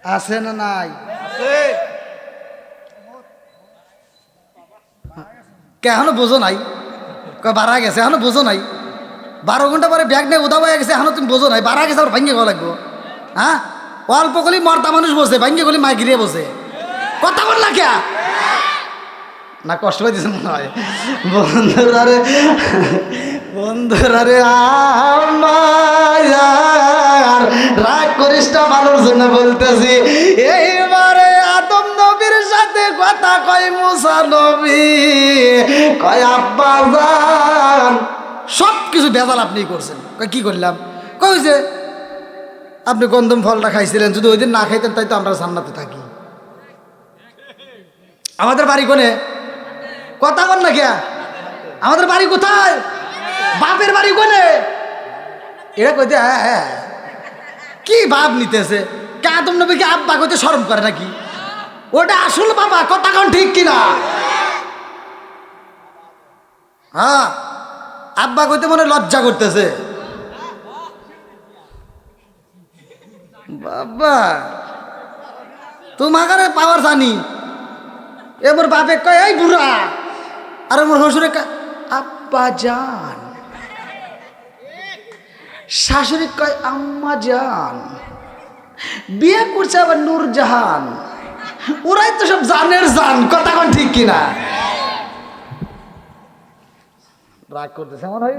আছে না নাই? কে এখনো বোঝো নাই? বাড়া গেছে এখনো বোঝো নাই? 12 ঘন্টা পরে ব্যাগ নিয়ে উদা হয়ে গেছে এখনো তুমি বোঝো নাই? বাড়া গেছে আবার ভাঙ্গে গা লাগবো? হ্যাঁ, অল্প গলি মর্দা মানুষ বসে, ভাঙ্গে গলি মা গিরিয়ে বসে, কথা বল না কে না? কষ্ট পাইতেছে মনে হয়। বন্ধুরা রে, বন্ধুরা রে, আমার রাগ করিস না, ভালোর জন্য বলতেছি। এইবারে আদম নবীর সাথে কথা কয় মুসা নবী, কয় আব্বা জান সব কিছু বেজাল আপনি করছেন। কয় কি করলাম? কই যে আপনি গন্ধম ফলটা খাইছিলেন, যদি ওই দিন না খাইতেন তাই তো আমরা জান্নাতে থাকি। আমাদের বাড়ি কোনে? কথা বল না কে? আমাদের বাড়ি কোথায়? বাপের বাড়ি কোনে? এরা কইতে হ্যাঁ হ্যাঁ, কি ভাব নিতেছে? আদম নবীকে আব্বা কইতে শরম করে নাকি? ওটা আসল বাবা, কথা কোন ঠিক কিনা? হ্যাঁ, আব্বা কইতে মনে লজ্জা করতেছে। বাবা তোমাকে পাওয়ার জানি। এবার বাপে কয় এই বুড়া, আর আমার শ্বশুরে কয় আব্বা জান, শাশুড়ি কয় আম্মা জান, বিয়ে করছে আবার নূরজাহান। ওরাই তো সব জানের জান, কথা কোন ঠিক কিনা? রাগ করতেছে মনে হয়।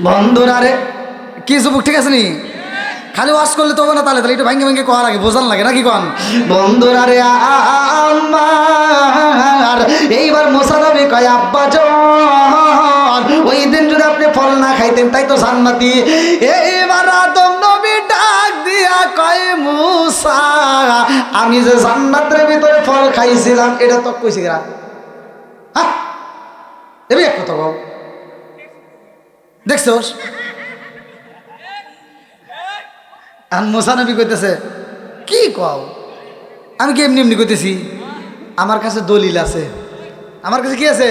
বন্ধুরা রে, কি যুবক ঠিক আছে নি? খালি ওয়াশ করলে তো হবে না, তাহলে একটু ভাঙ্গে ভাঙ্গে কোয়া লাগে, বোঝান লাগে নাকি কন? বন্ধুরা রে, আমার এইবার মুসা নবী কয় আব্বা জান, ওই দিন যদি আপনি ফল না খাইতেন তাই তো জান্নাতি। এইবার আদম নবী ডাক দিয়া কয় মুসা, আমি যে জান্নাতের ভিতরে ফল খাইছিলাম এটা তো কইছি গা। হ্যাঁ, এবি এক কথা কও, দেখছোস? আর মুসা নবী কইতেছে কি কও? আমি কি এমনি এমনি কইতেছি? আমার কাছে দলিল আছে। আমার কাছে কি আছে?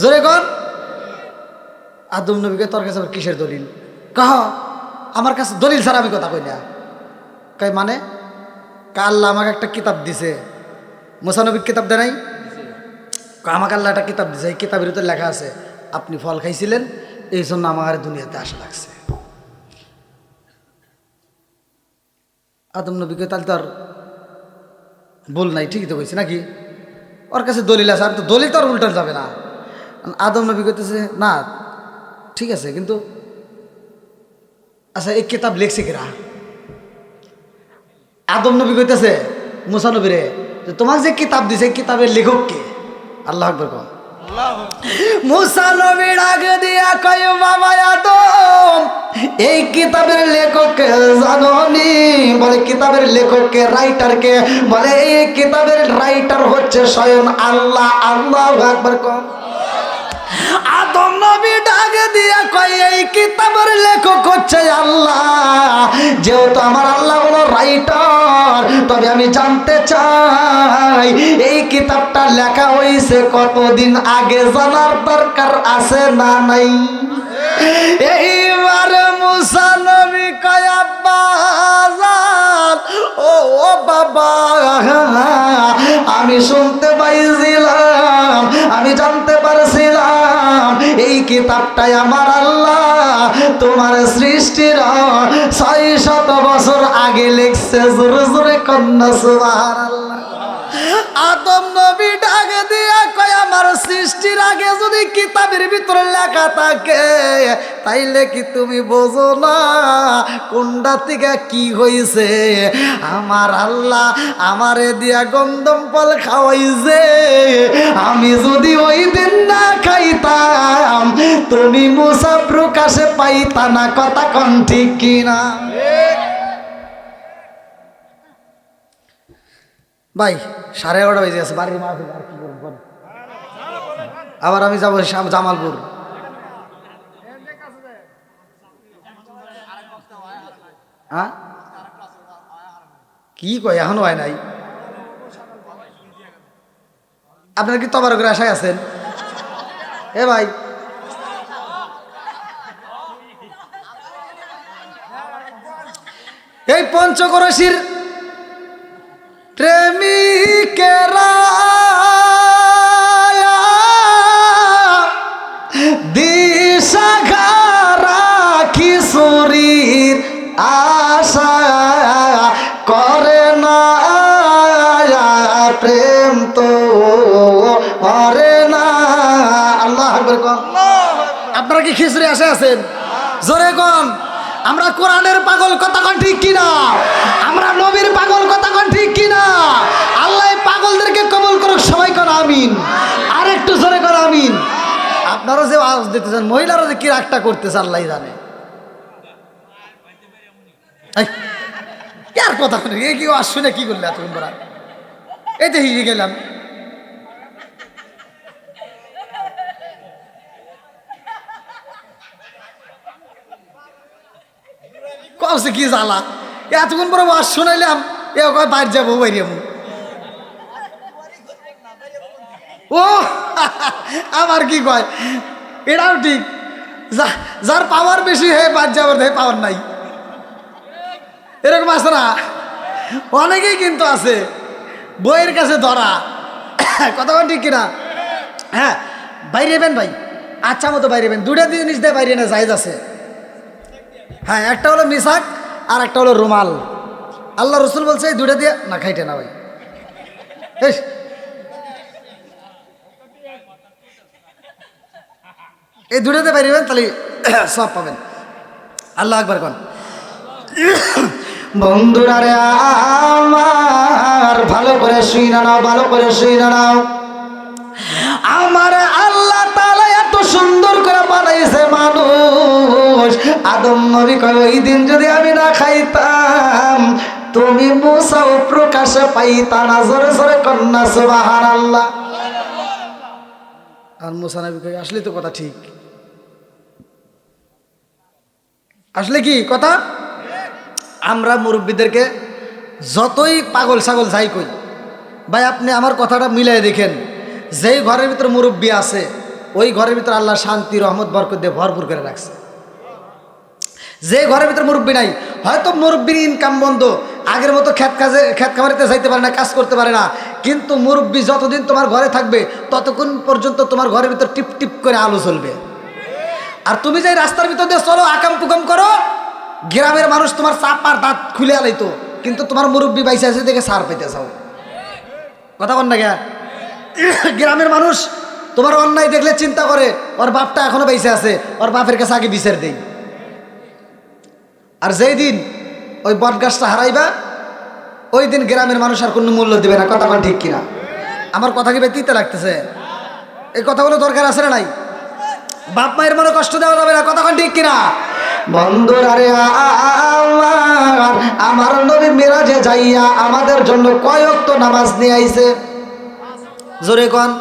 জোরে কর। আদম নবীকে তোর কাছে আবার কিসের দলিল? কহ আমার কাছে দলিল ছাড়া আমি কথা কই না। কই মানে? আল্লাহ আমাকে একটা কিতাব দিছে। মুসা নবীর কিতাব দেয় নাই? আমাকে আল্লাহ একটা কিতাব দিছে, এই কিতাবের ভিতরে লেখা আছে আপনি ফল খাইছিলেন, এই জন্য আমার দুনিয়াতে আসা লাগছে। আদম নবীকে তাহলে তার ভুল নাই, ঠিকই তো কইছে নাকি? ওর কাছে দলিল আছে, আর তো দলিল তো আর উল্টান যাবে না। আদম নবী কইতেছে না ঠিক আছে, কিন্তু আচ্ছা এই কিতাব লিখছে কিরা? আদম নবী কইতেছে মুসা নবীরে যে তোমাকে যে কিতাব দিছে কিতাবের লেখক কে? আল্লাহ আকবার কও। মুসা নবী ডাক দিয়া কয় বাবা আদম, এই কিতাবের লেখক কে জানো নি? বলে কিতাবের লেখক কে, রাইটার কে? বলে এই কিতাবের রাইটার হচ্ছে স্বয়ং আল্লাহ। আল্লাহু আকবার কও। আদম নবী ডাক দিয়া কয় এই কিতাবের লেখক হচ্ছে আল্লাহ। যেহেতু আমার আল্লাহ হলো রাইটার, তবে আমি জানতে চাই এই কিতাবটা লেখা হয়েছে কতদিন আগে, জানার দরকার আছে না নাই? এইবার মুসা নবী কয় আব্বা জান, ও বাবা, আমি শুনতে পাইছিলাম, আমি জানতে পারছিলাম এই কিতাবটাই আমার আল্লাহ তোমার সৃষ্টির 600 বছর আগে লিখছে। জোরে জোরে কন্যা সুবহানাল্লাহ। আদম নবী ডাক দিয়া কয় আমার সৃষ্টির আগে যদি কিতাবের ভিতরে লেখা থাকে তাইলে কি তুমি বোঝো না কোনটা থেকে কি হয়েছে? আমার আল্লাহ আমারে দিয়া গন্ধম ফল খাওয়াইছে, আমি যদি ওই দিন না খাইতাম তুমি মুসা প্রকাশে পাইতা না। কথা কোন ঠিক কিনা? ভাই 11:30 বেজে গেছে, বাড়ির মাহফিল আর কি করব? আবার আমি যাবো জামালপুর। হ্যাঁ কি কয় এখনো হয় নাই? আপনার কি তবারকের আশায় আছেন? এ ভাই এই পঞ্চকরশির প্রেমিকেরা দিশাহারা কিশোরীর আশা করে না, প্রেম তো করে না। আল্লাহ আকবার কোন। আপনারা কি খিচুড়ি আশা আছেন? জোরে কোন। আমরা কোরআনের পাগল, কথা কোন ঠিক কিনা? আমরা নবীর পাগল, কথা কোন ঠিক কিনা? আল্লাহ পাগলদেরকে কবুল করুক, সবাই কোন আমিন। আর একটু জোরে কোন আমিন। আপনারা যে আওয়াজ দিতেছেন, মহিলারা যে কি রাগটা করতেছে আল্লাহ জানে। আর কথা শুনে কি আওয়াজ শুনে কি করলে এতক্ষণ পর? এই তো হিরে গেলাম। কছে কি জ্বালা, এতক্ষণ পরে আওয়াজ শোনাইলাম, এ কয় বাইরে যাবো, বাইরে যাবো। ও আবার কি কয়, এটাও ঠিক। যার পাওয়ার বেশি হে বাদ যাবার, হে পাওয়ার নাই, এরকম আছে না? অনেকেই কিন্তু আছে বইয়ের কাছে ধরা, কথা ঠিক কিনা? হ্যাঁ, বাইরে যাবেন ভাই, আচ্ছা মতো বাইরে যাবেন। দুটা জিনিস দিয়ে বাইরে না জায়েজ আছে। হ্যাঁ, একটা হলো মিসাক আর একটা হলো রুমাল। আল্লাহ রসুল বলছে এই দুটা দিয়ে না খাইতে না ভাই। এই দুটাতে বাইরে যাবেন, তাহলে সব পাবেন। আল্লাহ আকবার কোন। বন্ধুরা রে আমার, ভালো করে শুই না নাও, ভালো করে শুই না নাও। আমার আল্লাহ তাআলা এত সুন্দর করে বানাইছে মানুষ। আদম নবী কয় ওই দিন যদি আমি না খাইতাম, তুমি মুসাও প্রকাশে পাইতা না। জোরে জোরে কন্যা সুবহানাল্লাহ। আর মুসা নবী কয় আসলে তো কথা ঠিক, আসলে কি কথা। আমরা মুরব্বীদেরকে যতই পাগল ছাগল যাই কই, ভাই আপনি আমার কথাটা মিলাই দেখেন, যেই ঘরের ভিতরে মুরব্বী আছে ওই ঘরের ভিতরে আল্লাহ শান্তি রহমত বরকত দিয়ে ভরপুর করে রাখছে। যে ঘরের ভিতরে মুরব্বী নাই, হয়তো মুরব্বীর ইনকাম বন্ধ, আগের মতো খেত খামারিতে যাইতে পারে না, কাজ করতে পারে না, কিন্তু মুরব্বী যতদিন তোমার ঘরে থাকবে ততক্ষণ পর্যন্ত তোমার ঘরের ভিতর টিপ টিপ করে আলো চলবে। আর তুমি যে রাস্তার ভিতর দিয়ে চলো, আকাম পুকাম করো, গ্রামের মানুষ তোমার চাপার দাঁত খুলে আলাইতো, কিন্তু তোমার মুরব্বী বাইসে আছে দেখে সার পেতে চাও। কথা বল না, গ্রামের মানুষ তোমার অন্যায় দেখলে চিন্তা করে ওর বাপটা এখনো বাইসে আছে, ওর বাপের কাছে আগে বিচার দেই। আর যেই দিন ওই বটগাছটা হারাইবা, ওই দিন গ্রামের মানুষ আর কোনো মূল্য দেবে না। কথা ঠিক কিনা? আমার কথা কি ব্যতীত লাগতেছে? এই কথাগুলো দরকার আছে না নাই? বাপ মায়ের মনে কষ্ট দেওয়া যাবে না। কথা ঠিক কিনা? বন্ধুরা রে আমার নবী মিরাজে যাইয়া আমাদের জন্য কয় ওয়াক্ত নামাজ নিয়ে আইছে? জোরে কোন।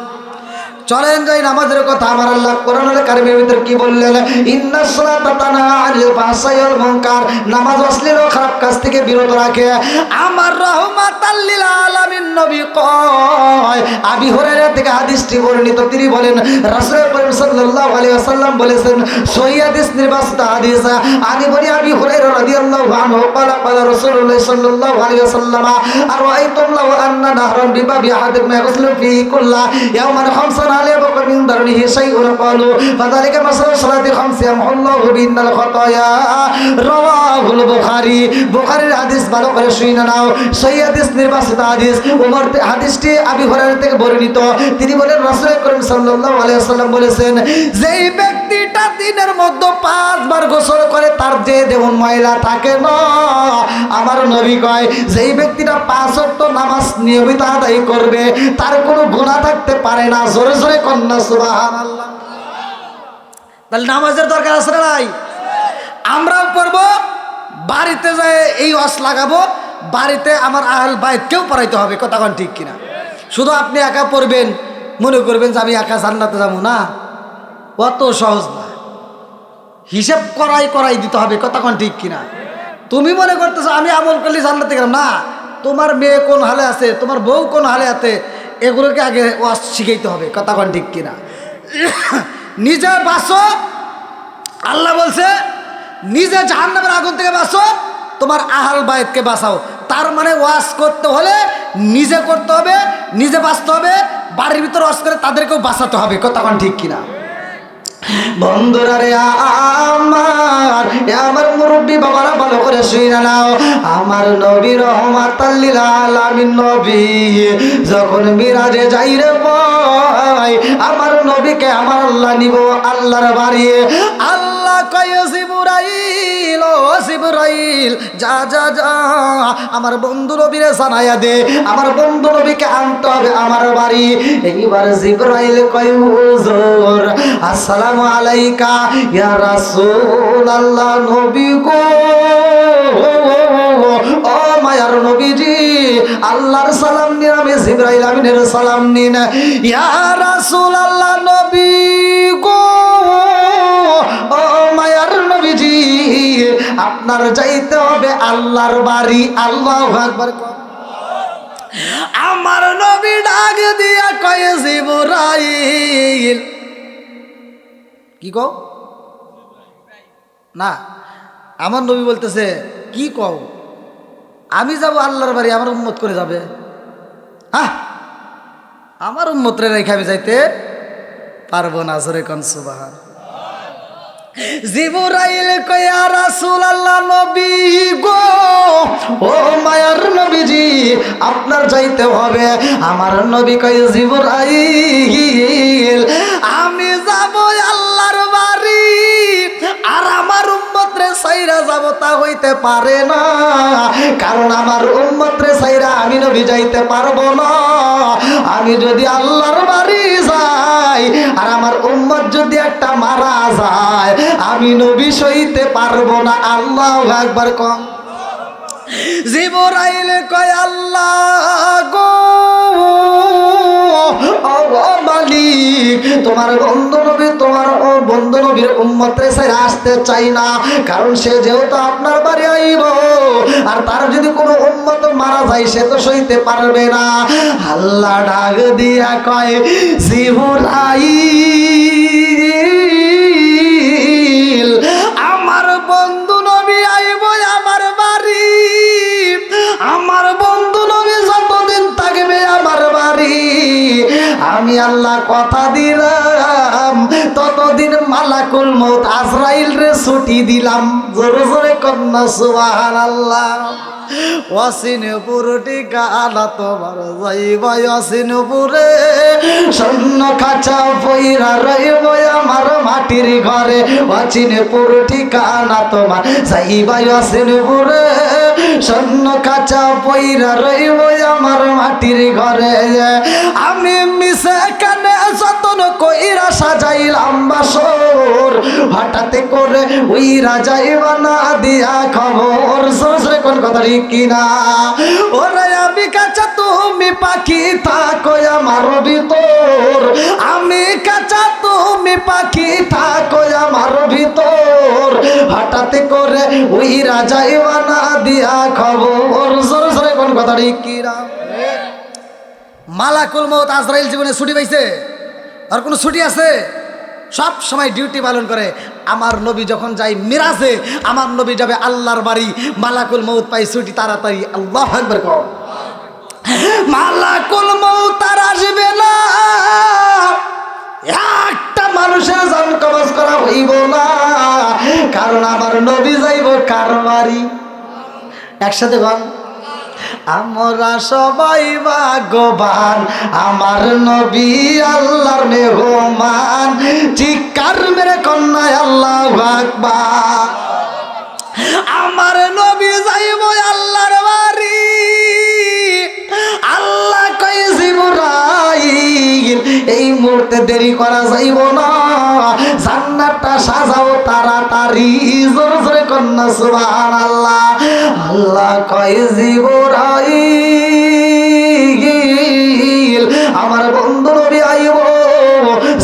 চলেন যাই নামাজের কথা। আমার আল্লাহ কোরআনুল কারীমের ভিতর কি বললেন? ইন্নাস সালাতা তানহা আনিল ফাহশাই ওয়াল মুনকার। নামাজ অশ্লীল ও খারাপ কাজ থেকে বিরত রাখে। আমার রাহমাতাল লিল আলামিন নবী কয়, আবি হুরায়রা থেকে হাদিসটি বর্ণিত, তিনি বলেন রাসূল করিম সাল্লাল্লাহু আলাইহি ওয়াসাল্লাম বলেছেন, সহিহ হাদিস নির্বাচিত হাদিস, আনি বনি আবি হুরায়রা রাদিয়াল্লাহু আনহু ক্বালা ক্বালা রাসূলুল্লাহ সাল্লাল্লাহু আলাইহি ওয়াসাল্লাম আরাআইতুম লাউ আন্না নাহরান বিবাবি আহাদিকুম ইয়াগসিলু ফীহি কুল্লা ইয়াওমান খামসান আলাইহি মিন দারনিহি শাইউন ক্বালু ফাযালিকা মাসালু সালাতি খামসি ইয়ামহুল্লাহু বিহিন্নাল খাতায়া। রাওয়াহুল বুখারী। বুখারীর হাদিস, ভালো করে শুনে নাও, সহিহ হাদিস নির্বাচিত হাদিস। ওমর হাদিসটি আবি হুরায়রা থেকে বর্ণিত, তিনি বলেন রাসূল করিম সাল্লাল্লাহু আলাইহি ওয়াসাল্লাম বলেছেন, যেই ব্যক্তিটা দিনের মধ্যে 5 বার গোসল করে তার যে যেমন ময়লা থাকে না, আমার নবী কয় যেই ব্যক্তিটা 5 ওয়াক্ত নামাজ নিয়মিত আদায় করবে তার কোনো গুনাহ থাকতে পারে না। জোরে জোরে কন্যা সুবহানাল্লাহ। তাহলে নামাজের দরকার আছে না নাই? আমরাও পড়বো, বাড়িতে যায় এই ওয়াজ লাগাবো, বাড়িতে আমার আহল বাইতকেও পড়াইতে হবে। কথা কোন ঠিক কিনা? শুধু আপনি একা পড়বেন, মনে করবেন যে আমি একা জান্নাতে যাবো না, অত সহজ না। হিসাব করাই দিতে হবে। কথা কোন ঠিক কিনা? তুমি মনে করতেছো আমি আমল করলে জান্নাতে গেলাম না, তোমার মেয়ে কোন হালে আছে, তোমার বউ কোন হালে আছে, এগুলোকে আগে ওয়াজ শিখাইতে হবে। কথা কোন ঠিক কিনা? নিজে বাঁচো, আল্লাহ বলছে নিজে জাহান্নামের আগুন থেকে বাঁচো, তোমার আহল বায়তকে বাঁচাও। তার মানে ওয়াজ করতে হলে নিজে করতে হবে, নিজে বাঁচতে হবে, বাড়ির ভিতরে ওয়াজ করে তাদেরকেও বাঁচাতে হবে। কথা কোন ঠিক কিনা? বন্ধুরা রে আমার মুরব্বী বাবারা ভালো করে শুনে নাও, আমার নবী রহমাতাল লিল আলামিন নবী যখন মিরাজে যাই রে ভাই, আমার নবীকে আমার আল্লাহ নিব আল্লাহর বাড়ি। আল্লাহ কয় জিবরাইল, ও জিবরাইল যা যা যা আমার বন্ধু নবীরে জানাইয়া দে, আমার বন্ধু নবীকে আনতে হবে আমার বাড়ি। এইবার জিবরাইল কয় হুজুর আসসালামু আলাইকা ইয়া রাসূলুল্লাহ, নবী গো, ও মায়ার নবীজি আল্লাহর সালাম নিন, আমি জিবরাইল আমিনের সালাম নিন। ইয়া রাসূলুল্লাহ নবী গো, ও মায়ার নবীজি আপনার যাইতে হবে আল্লাহর বাড়ি। আল্লাহু আকবার। আমার নবী ডাক দিয়া কয় জিবরাইল, কি কও না, আমার নবী বলতেছে কি কও, আমি যাব আল্লাহর বাড়ি, আমার উম্মত করে যাবে? হ্যাঁ, আমার উম্মত রে রেখে আমি যাইতে পারবো না। জোরে কোন সুবহান। জিবরাইল কয় ইয়া রাসূলুল্লাহ নবী গো, ও মায়ার নবীজি আপনার যাইতে হবে। আমার নবী কয় জিবরাইল আমি যাব আল্লাহর বাড়ি, আর আমার উম্মত রে সাইরা যাব তা হইতে পারে না, কারণ আমার উম্মত রে সাইরা আমি নবী যাইতে পারবো না। আমি যদি আল্লাহর বাড়ি যাই আর আমার উম্মত যদি একটা মারা যায়, আমি নবী সইতে পারবো না। আল্লাহু আকবার কম। জিবরাইল কয় আল্লাহ গো, ও মালিক তোমার বন্ধু নবী, তোমার ও বন্ধু নবীর উম্মতে ছেড়ে আসতে চাই না, কারণ সে যেহেতু আপনার বাড়ি আইব আর তার যদি কোনো উম্মত মারা যায় সে তো সইতে পারবে না। আল্লাহ ডাক দিয়া কয় জিবরাইল আমার বন্ধু নবী আইব আমার বাড়ি, আমার বন্ধু নবী যতদিন থাকবে আমার বাড়ি, আমি আল্লাহ কথা দিলাম ততদিন মালাকুল মউত আজরাইল রে ছুটি দিলাম। জোরে জোরে কন্যা সুবহানাল্লাহ। ওয়াসিনপুরটি গালা তোমার যাইবা ওয়াসিনপুরে, স্বর্ণ খাঁচা পইরা রইব আমার মাটির ঘরে। ওয়াসিনপুরটি গালা তোমার যাইবা ওয়াসিনপুরে, স্বর্ণ খাঁচা পইরা রইব আমার মাটির ঘরে। আমি মিশে কানে যতন কইরা সাজাইলাম বাসর, হঠাৎ করে উইরা যাইবা না দিয়া খবর। সরে কোন কথা কিনা? ওরে আমি কাঁচা তুমি পাখি থাকো আমার ভিতর, আমি কাঁচা তুমি পাখি থাকো আমার ভিতর, হঠাৎ করে উইরা যাইবা না দিয়া খবর। সরে সরে কোন কথা কিনা? মালাকুল মউত আজরাইল জীবনে ছুটি পাইছে? আর কোনো ছুটি আছে? সব সময় ডিউটি পালন করে। আমার নবী যখন যাই মিরাজে, আমার নবী যাবে আল্লাহর বাড়ি, মালাকুল মউত পাই ছুটি তাড়াতাড়ি। আল্লাহু আকবার কও। মালাকুল মউত আর আসবে না, একটা মানুষের জান কবজ করা হইব না, কারণ আমার নবী যাইব কার বাড়ি? একসাথে বল, আমরা সবাই ভাগ্যবান, আমার নবী আল্লাহর মেহমান। চিৎকার মেরে কন্যা আল্লাহু আকবার। আমার নবী যাইব আল্লাহর বাড়ি, আল্লাহ কয় জিবরাইল এই মুহূর্তে দেরি করা যাইব না, জান্নাতটা সাজাও তাড়াতাড়ি। জোরে জোরে কন্যা সুবহানাল্লাহ। আল্লাহ কয় জিবরাইল আমার বন্ধু নবী আইব,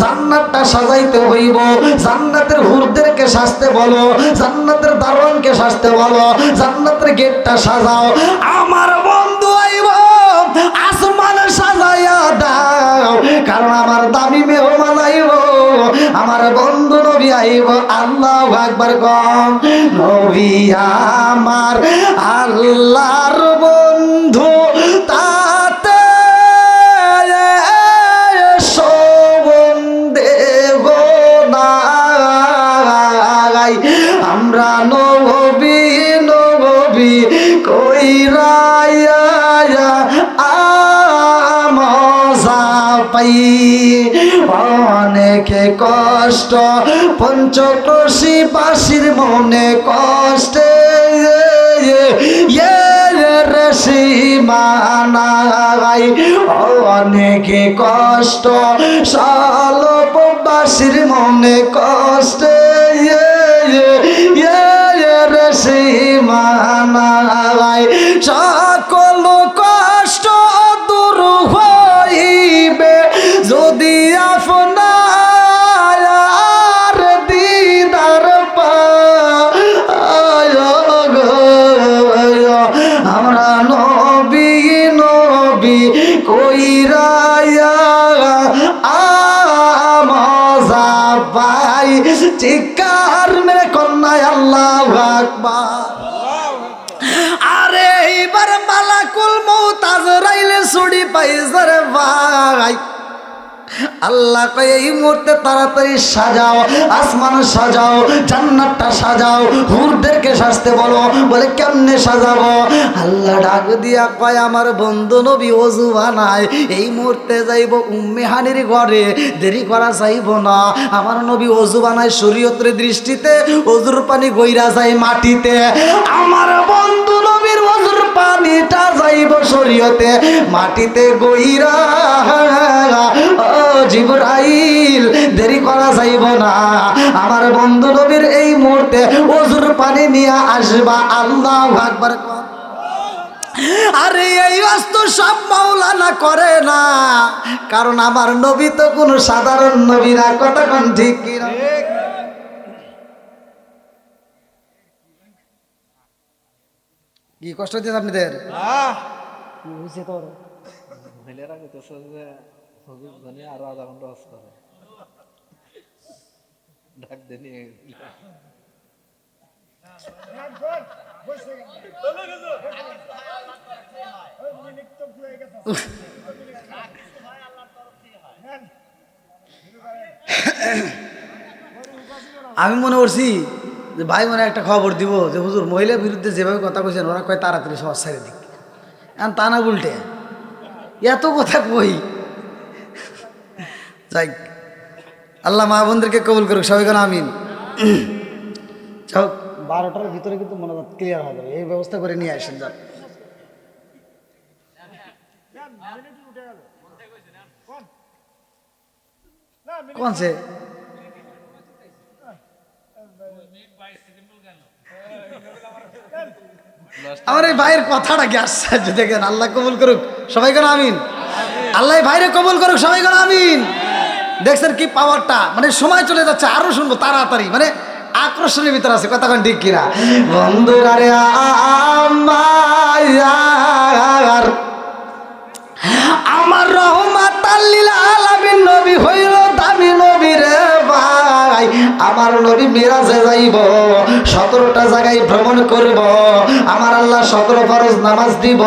জান্নাতটা সাজাইতে হইব, জান্নাতের হুরদেরকে সাজতে বলো, জান্নাতের দারোয়ানকে সাজতে বলো, জান্নাতের গেটটা সাজাও। আমার বন্ধু আইব, আসমান সাজাইয়া দাও, কারণ আমার দামি মেহমান আইব, আমার বন্ধু নবী আইব আল্লাহু আকবার কম নবী আমার আল্লাহর বন্ধু তাতে আমরা নবী নবী কইরা মজা পাই অনেকে কষ্ট পঞ্চক্রোশী বাসীর মনে কষ্টে সীমানাই অনেকে কষ্ট সালবাসীর মনে কষ্টে সীমানাই সকল কষ্ট দূর হইবে যদি আপনার দিদার পায় আমরা নবী নবী কইরা মজা পাই চিৎকার মেরে কন্যায় আল্লাহু আকবার আরে এইবার মালাকুল মউত আজরাইলে ছুটি পাইছে রে ভাই আল্লাহ কয় এই মুহূর্তে তাড়াতাড়ি সাজাও আসমান সাজাও জান্নাতটা সাজাও হুরদেরকে সাজতে বলো বলে কেমনে সাজাবো আল্লাহ ডাক দিয়া কয় আমার বন্ধু নবী ওযু বানায় এই মুহূর্তে যাইব উম্মে হানির ঘরে দেরি করা যাইব না আমার নবী ওযু বানায় শরীয়তের দৃষ্টিতে ওযুর পানি গইরা যায় মাটিতে আমার বন্ধু নবীর ওযুর পানিটা যাইব শরীয়তে মাটিতে গইরা জিবরাইল দেরি করা যাইব না আমার বন্ধু নবীর এই মুহূর্তে ওযুর পানি নিয়ে আসবা আল্লাহু আকবার আরে এই অস্ত সব মাওলানা করে না কারণ আমার নবী তো কোনো সাধারণ নবী না কথা কোন ঠিক কি না কি কষ্ট দিন আপনাদের বুঝছে তোর মহিলারা কইতেছে যে হুজুর জানি আরো আধা ঘন্টা ওয়াজ করে ডাক দেনি আমি মনে করছি যে ভাই মনে একটা খবর দিব যে হুজুর মহিলার বিরুদ্ধে যেভাবে কথা কইছেন ওরা কয় তাড়াতাড়ি সহজ ছেড়ে দিক এখন তা না উল্টে এত কথা কই যাই আল্লাহ মা বোনদেরকে কবুল করুক সবাই কেন আমিন যাও 12টার ভিতরে কিন্তু মনোজাত ক্লিয়ার হবে এই ব্যবস্থা করে নিয়ে আসেন যান কোন সে আমার এই ভাইয়ের কথাটা কি আশ্চর্য দেখেন আল্লাহ কবুল করুক সবাই কেন আমিন আল্লাহ ভাইরে কবুল করুক সবাই কেন আমিন দেখছেন কি পাওয়ারটা মানে সময় চলে যাচ্ছে আরো শুনবো তাড়াতাড়ি মানে আকর্ষণের ভিতরে আছে কথা কোন ঠিক কিনা বন্ধুরা রে আমার রহমাতাল লিল আলামিন নবী হইল দামি নবী রে ভাই আমার নবী মিরাজে যাইব 17টা জায়গায় ভ্রমণ করব আমার আল্লাহ 17 ফরজ নামাজ দিব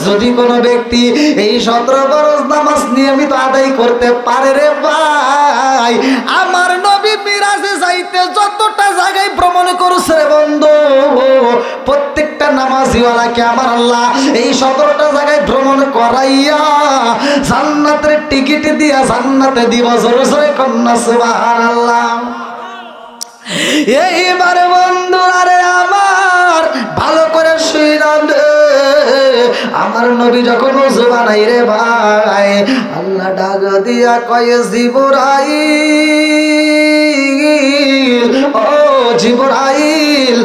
যদি কোনো ব্যক্তি এই 17 ফরজ নামাজ নিয়মিত আদায় করতে পারে রে ভাই আমার নবী মিরাজে যাইতে যতটা জায়গায় ভ্রমণ করছে রে বন্ধু প্রত্যেকটা নামাজিওয়ালাকে আমার আল্লাহ এই 17টা জায়গায় ভ্রমণ করাইয়া জান্নাতের টিকিট দিয়া জান্নাতে দিব জোরে জোরে কন্যা সুবহানাল্লাহ এইবার বন্ধুরা রে আমার ভালো করে শুইলাম আমার নবী যখন ওযু বানাই রে ভাই আল্লাহ ডাক দিয়া কয় জিবরাইল ও জিবরাইল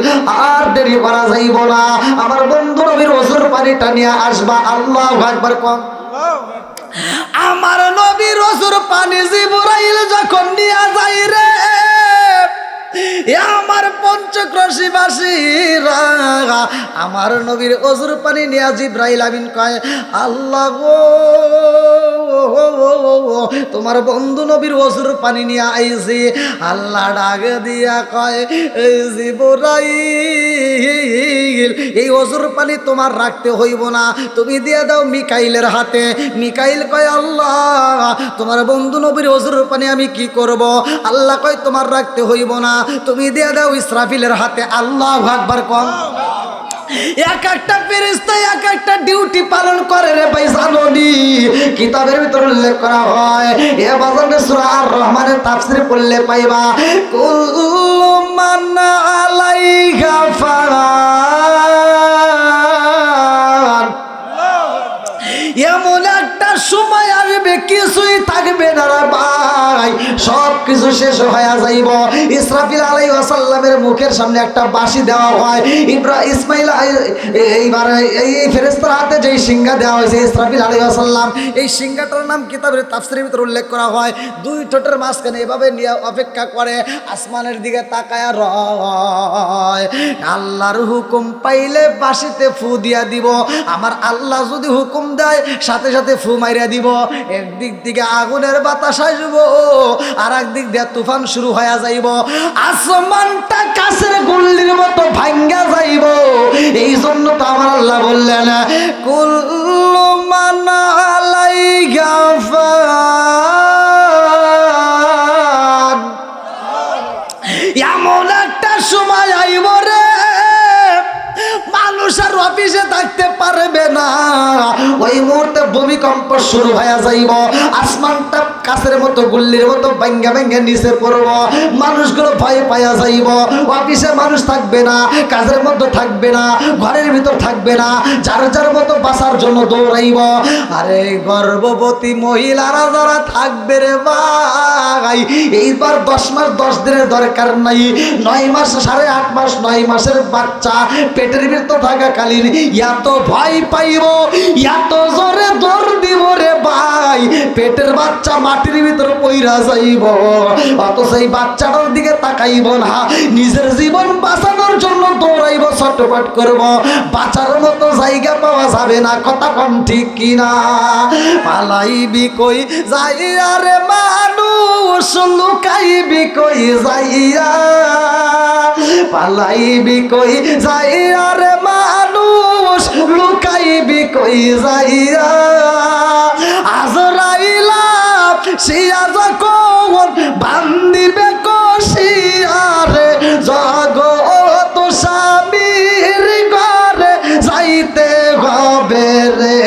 আর দেরি করা যাইব না আমার বন্ধু নবীর ওযুর পানিটা নিয়ে আসবা আল্লাহু আকবার কম আমার নবীর ওযুর পানি জিবরাইল যখন নিয়ে যাই রে আমার পঞ্চক্রোশ দেশবাসীরা আমার নবীর ওজুর পানি নিয়া জিব্রাইল আমিন কয় আল্লাহ গো তোমার বন্ধু নবীর ওজুর পানি নিয়ে আইছি। আল্লাহ ডাক দিয়া কয় জিবরাইল এই ওজুর পানি তোমার রাখতে হইব না, তুমি দিয়ে দাও মিকাইলের হাতে। মিকাইল কয় আল্লাহ তোমার বন্ধু নবীর ওজুর পানি আমি কি করব? আল্লাহ কয় তোমার রাখতে হইব না, তুমি দিয়ে দাও ইসরাফিলের হাতে। আল্লাহু আকবার কম। এক একটা ফেরেশতা এক একটা ডিউটি পালন করে রে ভাই, জানোনি? কিতাবের ভিতর উল্লেখ করা হয় এ বাজারে সূরা আর রহমানের তাফসীর পড়লে পাইবা কুল্লু মান আলাইহা ফান। এমন একটা সময় আসবে কিছুই থাকবে না রে ভাই, সব কিছু শেষ হয়ে যাইব। ইসরাফিল আলাইহিস সালামের মুখের সামনে একটা বাঁশি দেওয়া হয়। ইসমাইল এইবার এই ফেরেশতার হাতে যেই সিংহা দেওয়া হয়েছে ইসরাফিল আলাইহিস সালাম, এই সিংহাটার নাম কিতাবের তাফসীরের ভিতরে উল্লেখ করা হয়। দুই ঠোঁটের মাঝখানে এভাবে নিয়ে অপেক্ষা করে, আসমানের দিকে তাকায়া রয়। আল্লাহর হুকুম পাইলে বাঁশিতে ফু দিয়া দিব। আমার আল্লাহ যদি হুকুম দেয় সাথে সাথে ফু মাইরা দিব। একদিক থেকে আগুনের বাতাস আসব, আর একদিক দিয়ে তুফান শুরু হয়ে যাইব। আসমানটা কাছের গুল্লির মতো ভাঙ্গা যাইব। এই জন্য তো আমার আল্লাহ বললেন কুল্লু মান আলাইহা ফান। এমন একটা সময় আইব রে মানুষ আর অফিসে থাকতে পারবে না। ওই মুহূর্তে ভূমিকম্প শুরু হয়ে যাইব, আসমানটা কাছের মতো গুল্লির মতো ভাঙ্গা ভাঙ্গা নিচে পড়ব। মানুষগুলো ভয় পাইয়া যাইব, অফিসে মানুষ থাকবে না, কাজের মধ্যে থাকবে না, ঘরের ভিতর থাকবে না, যার যার মতো বাঁচার জন্য দৌড়াইব। আরে গর্ভবতী মহিলারা যারা থাকবে রে ভাই, এইবার 10 মাস 10 দিনের দরকার নাই, 9 মাস 8.5 মাস 9 মাসের বাচ্চা পেটের ভিতর থাকাকালীন এত ভয় পাইব, এত জোরে দৌড় দিব রে ভাই, পেটের বাচ্চা মাটির ভিতরে পইরা যাইব। অত সেই বাচ্চাটার দিকে তাকাইব না, নিজের জীবন বাঁচানোর জন্য দৌড়াইব, ছটফট করব। বাঁচার মতো জায়গা পাওয়া যাবে না। কথা কম ঠিক কিনা? পালাইবি কই যাইয়া রে মানুষ, লুকাইবি কই যাইয়া, পালাইবি কই যাইয়া রে মানুষ, লুকাইবি কই যাইয়া। আজরাইলা সিয়া যখন বান্দিবে কষিয়ারে, জগৎ স্বামীর ঘরে যাইতে হবে রে,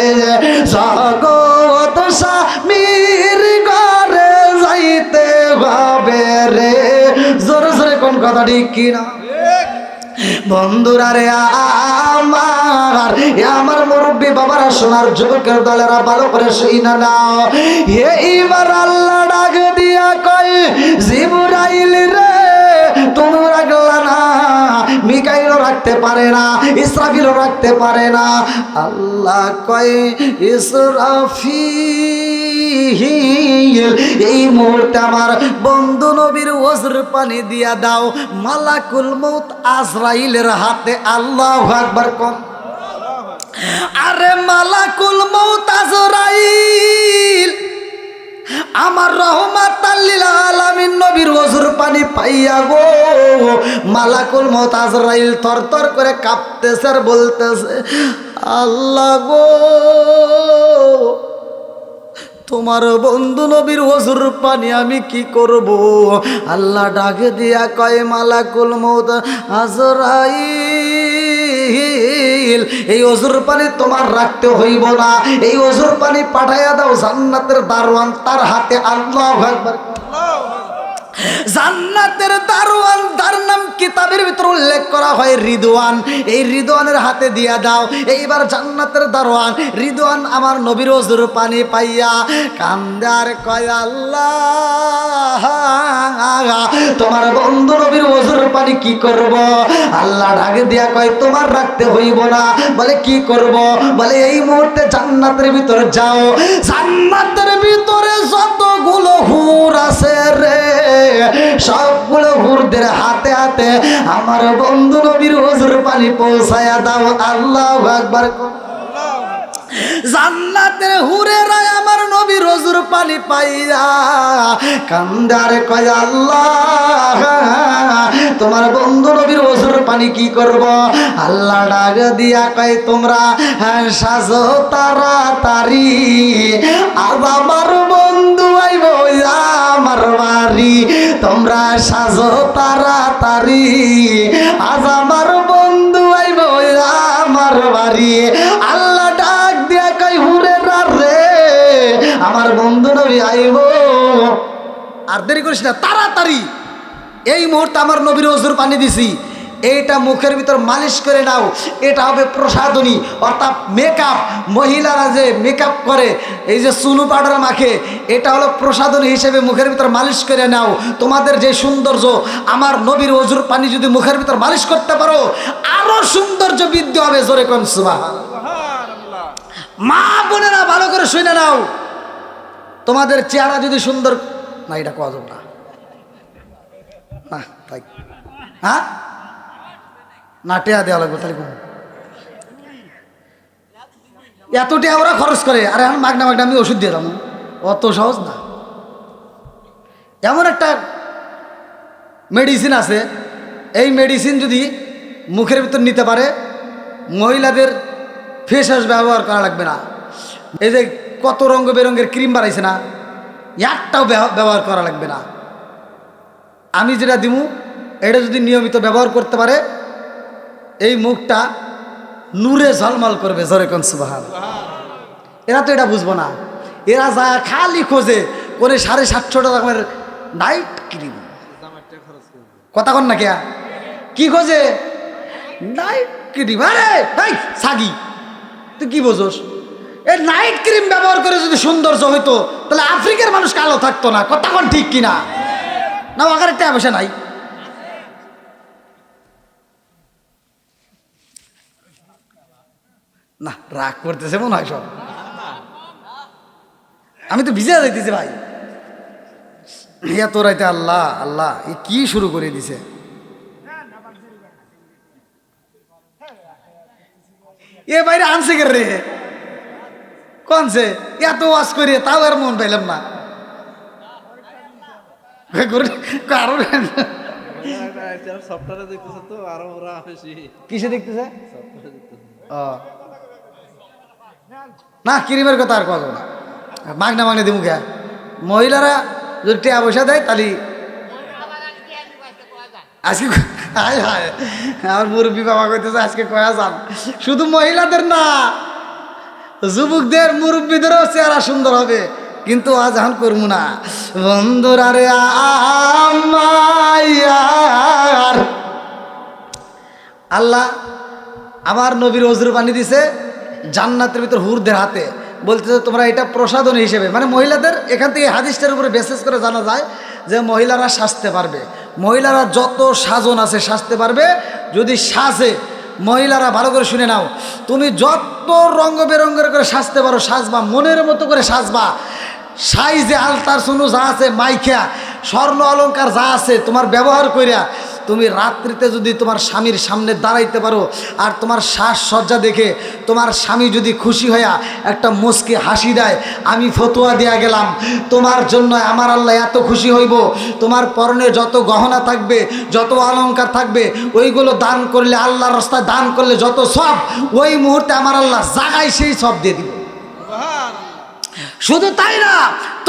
জগৎ স্বামীর ঘরে যাইতে হবে রে। জোরে জোরে কোন কথা ঠিক কিনা? বন্ধুরা রে আমার, আমার মুরব্বী বাবারা, সোনার যুবকের দলেরা ভালো করে শুইনা নাও। এইবার আল্লাহ ডাক দিয়া কয় জিবরাইল রে তুমি রাখলা না, মিকাইলও রাখতে পারে না, ইসরাফিলও রাখতে পারে না। আল্লাহ কয় ইসরাফিল এই মুহূর্তে আমার বন্ধু নবীর ওজর পানি দিয়া দাও মালাকুল মউত আজরাইলের হাতে। আল্লাহু আকবার কোন। আরে মালাকুল মউত আজরাইল আমার রহমাতাল লিল আলামিন নবীর ওজর পানি পাইয়া গো, মালাকুল মউত আজরাইল থরথর করে কাঁপতেছে আর বলতেছে আল্লাহ গো তোমার বন্ধু নবীর ওজর পানি আমি কি করব? আল্লাহ ডাকে দিয়া কয় মালাকুল মউত আজরাইল এই ওজর পানি তোমার রাখতে হইব না, এই ওজর পানি পাঠাইয়া দাও জান্নাতের দারওয়ান তার হাতে। আল্লাহু আকবার। জান্নাতের দারওয়ান, তার নাম কিতাবের ভিতর উল্লেখ করা হয় রিদওয়ান। এই রিদওয়ানের হাতে দিয়া দাও। এইবার জান্নাতের দারওয়ান রিদওয়ান আমার নবীর ওজর পানি পাইয়া কান্দে আর কয় আল্লাহ তোমার বন্ধু নবীর ওজর পানি কি করব? আল্লাহ ডাকে দিয়া কয় তোমার রাখতে হইব না। বলে কি করব? বলে এই মুহূর্তে জান্নাতের ভিতরে যাও, জান্নাতের ভিতরে যতগুলো হুর আছে রে সবগুলো হুরদের হাতে হাতে আমার বন্ধু নবীর হুজুর পানি পৌঁছায়া দাও। আল্লাহু আকবার। জান্নাতের হুরেরা আমার নবীর হুজুর পানি পাইয়া কান্দারে কয় আল্লাহ তোমার বন্ধু নবীর হুজুর পানি কি করব? আল্লাহ ডাক দিয়া কয় তোমরা সাজো তাড়াতাড়ি, আজ আমার বন্ধু আইব আমার বাড়ি। তোমরা সাজো তাড়াতাড়ি, আজ আমার বন্ধু আইব আমার বাড়ি। আল্লাহ ডাক দিয়া কই হুরেরা রে আমার বন্ধু নবী আইব, আর দেরি করিস না, তাড়াতাড়ি এই মুহূর্তে আমার নবীর হুজুর পানি দিছি, এইটা মুখের ভিতর মালিশ করে নাও। এটা হবে প্রসাধনী, অর্থাৎ মেকআপ। মহিলারা যে মেকআপ করে, এই যে চুলু পাউডার মাখে, এটা হলো প্রসাধনী হিসেবে মুখের ভিতর মালিশ করে নাও। তোমাদের যে সৌন্দর্য, আমার নবীর হুজুর পানি যদি মুখের ভিতর মালিশ করতে পারো, আরো সৌন্দর্য বৃদ্ধি হবে। জোরে কোন সুবহানাল্লাহ। মা বোনেরা ভালো করে শুনে নাও, তোমাদের চেহারা যদি সুন্দর না, এটা কজন না তাই হ্যাঁ না, টেয়া দেওয়া লাগবে তাহলে এত টেয়া ওরা খরচ করে। আর এখন মাগনা মাগনা আমি ওষুধ দিয়ে দাম, অত সহজ না। এমন একটা মেডিসিন আছে, এই মেডিসিন যদি মুখের ভিতর নিতে পারে, মহিলাদের ফেস ওয়াশ ব্যবহার করা লাগবে না। এই যে কত রঙ বেরঙের ক্রিম বাড়াইছে না, একটাও ব্যবহার করা লাগবে না। আমি যেটা দিমু এটা যদি নিয়মিত ব্যবহার করতে পারে, এই মুখটা নূরে ঝলমল করবে। জোরে কোন সুবহানাল্লাহ। এরা তো এটা বুঝবো না, এরা যা খালি খোঁজে করে 750 টাকার নাইট ক্রিম। কথা কন না কেয়া কি খোঁজে? Night cream. আরে ভাই সাগি, তুই কি বোঝোস? এই নাইট ক্রিম ব্যবহার করে যদি সৌন্দর্য হইতো, তাহলে আফ্রিকার মানুষ কালো থাকতো না। কথা কন ঠিক কিনা? না আগার একটা বসে নাই। না রাগ করতেছে মনে হয় সব। আমি তো ভিজে যাইতেছি ভাই। এত রাইতে আল্লাহ আল্লাহ এ কি শুরু করে দিছে। এ বাইরে আনছে কে রে? কনছে এত ওয়াজ করে তাও আর মন পাইলাম না। কিসে দেখতেছে? না ক্রিমের কথা আর কথা না, মাগনা মাগনা দিমু কে? মহিলারা যদি টিয়া পয়সা দেয় তাহলে আজকে হায় হায় আমার মুরব্বী বাবা কইতেছে আজকে কয়া যান। শুধু মহিলাদের না, যুবকদের মুরব্বীদেরও চেহারা সুন্দর হবে, কিন্তু আজ এখন করবো না। বন্ধুরা রে আমার আল্লাহ আমার নবীর হুজুর পানি দিছে জান্নাতের ভিতর হুরদের হাতে। বলতেছে তোমরা এটা প্রসাধনী হিসেবে, মানে মহিলাদের এখান থেকে হাদিসটার উপরে বেসিস করে জানা যায় যে মহিলারা সাজতে পারবে। মহিলারা যত সাজন আছে সাজতে পারবে যদি সাজে। মহিলারা ভালো করে শুনে নাও, তুমি যত রঙ বেরঙের করে সাজতে পারো সাজবা, মনের মতো করে সাজবা। সাইজে আলতার সুনু যা আছে মাইখা, স্বর্ণ অলঙ্কার যা আছে তোমার ব্যবহার কইরা, তুমি রাত্রিতে যদি তোমার স্বামীর সামনে দাঁড়াইতে পারো, আর তোমার সাজসজ্জা দেখে তোমার স্বামী যদি খুশি হইয়া একটা মুচকি হাসি দেয়, আমি ফতোয়া দেয়া গেলাম তোমার জন্য আমার আল্লাহ এত খুশি হইব। তোমার পরনে যত গহনা থাকবে, যত অলঙ্কার থাকবে, ওইগুলো দান করলে, আল্লাহর রাস্তায় দান করলে যত সব, ওই মুহূর্তে আমার আল্লাহ জাগায় সেই সব দিয়ে দিব। শুধু তাই না,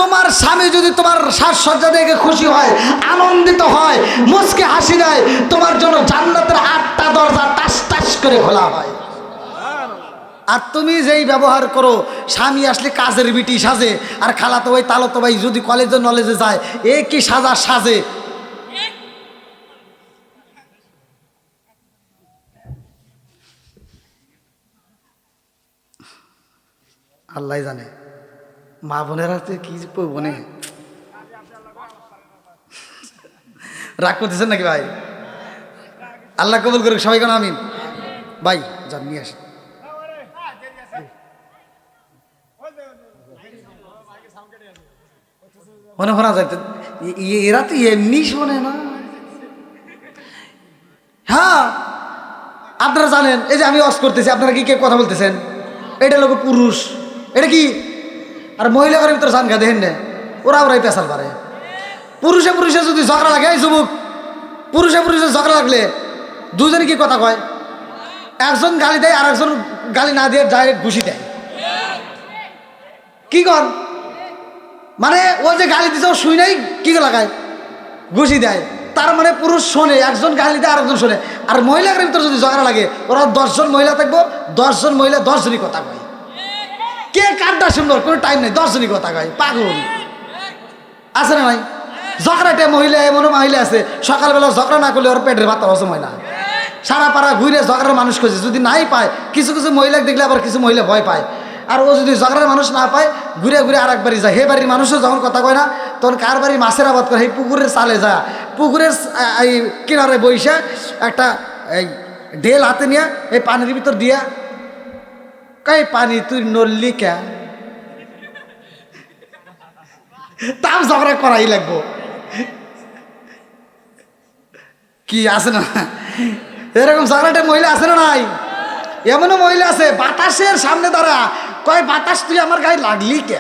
তোমার স্বামী যদি তোমার সাজসজ্জা দেখে খুশি হয়, আনন্দিত হয়, মুচকে হাসি দেয়, তোমার জন্য জান্নাতের 8টা দরজা টাস টাস করে খোলা হয়। আর তুমি যেই ব্যবহার করো, স্বামী আসলে কাজের বিটি সাজে, আর খালাতো ভাই তালতো ভাই যদি কলেজে নলেজে যায়, এ কি সাজা সাজে। আল্লাহ জানে মা বোনেরা কি বনে রাগ করতেছেন নাকি ভাই? আল্লাহ কবুল করুক সবাই কেন আমিন। ভাই যান নিয়ে আসেন। মনে শোনা যায়, এরা তো এমনি শোনে না। হ্যাঁ, আপনারা জানেন, এই যে আমি অস করতেছি, আপনারা কি কে কথা বলতেছেন? এটা লোক পুরুষ, এটা কি? আর মহিলাদের ভিতরে জান গা দেখেন না, ওরাই পেশাল পারে। পুরুষে পুরুষে যদি ঝগড়া লাগে, এই যুবক, পুরুষে পুরুষে ঝগড়া লাগলে দুজনে কি কথা কয়? একজন গালি দেয় আর একজন গালি না দিয়ে ডাইরেক্ট ঘুষি দেয়। কি কর মানে ও যে গালি দিছে ও শুই নাই, কি লাগায়? ঘুষি দেয়। তার মানে পুরুষ শোনে, একজন গালি দেয় আর একজন শোনে। আর মহিলাদের ভিতরে যদি ঝগড়া লাগে, ওরা 10 জন মহিলা থাকবো, 10 জন মহিলা 10 জনই কথা কয়। কে কারটা সুন্দর কোনো টাইম নেই, 10 জনই কথা কয়। পাগল আছে না ভাই? ঝগড়াটা মহিলা, এমনও মহিলা আছে সকালবেলা ঝগড়া না করলে ওর পেটের ভাত হজম হয় না। সারা পাড়া ঘুরে ঝগড়ার মানুষ খুঁজে, যদি নাই পায়, কিছু কিছু মহিলা দেখলে আবার কিছু মহিলা ভয় পায়। আর ও যদি ঝগড়ার মানুষ না পায়, ঘুরে ঘুরে আর এক বাড়ি যায়। হে বাড়ির মানুষও যখন কথা কয় না, তখন কার বাড়ি মাছের আবাদ করে, এই পুকুরের চালে যায়, পুকুরের এই কিনারে বইসা একটা এই ঢেল হাতে নিয়ে এই পানির ভিতর দিয়া, কই পানি তুই নড়লি কে? তাও ঝগড়া করাই লাগবো। কি আছে না এরকম ঝগড়াটে মহিলা আছে না নাই? এমনও মহিলা আছে বাতাসের সামনে দাঁড়া, কয় বাতাস তুই আমার গায়ে লাগলি কে?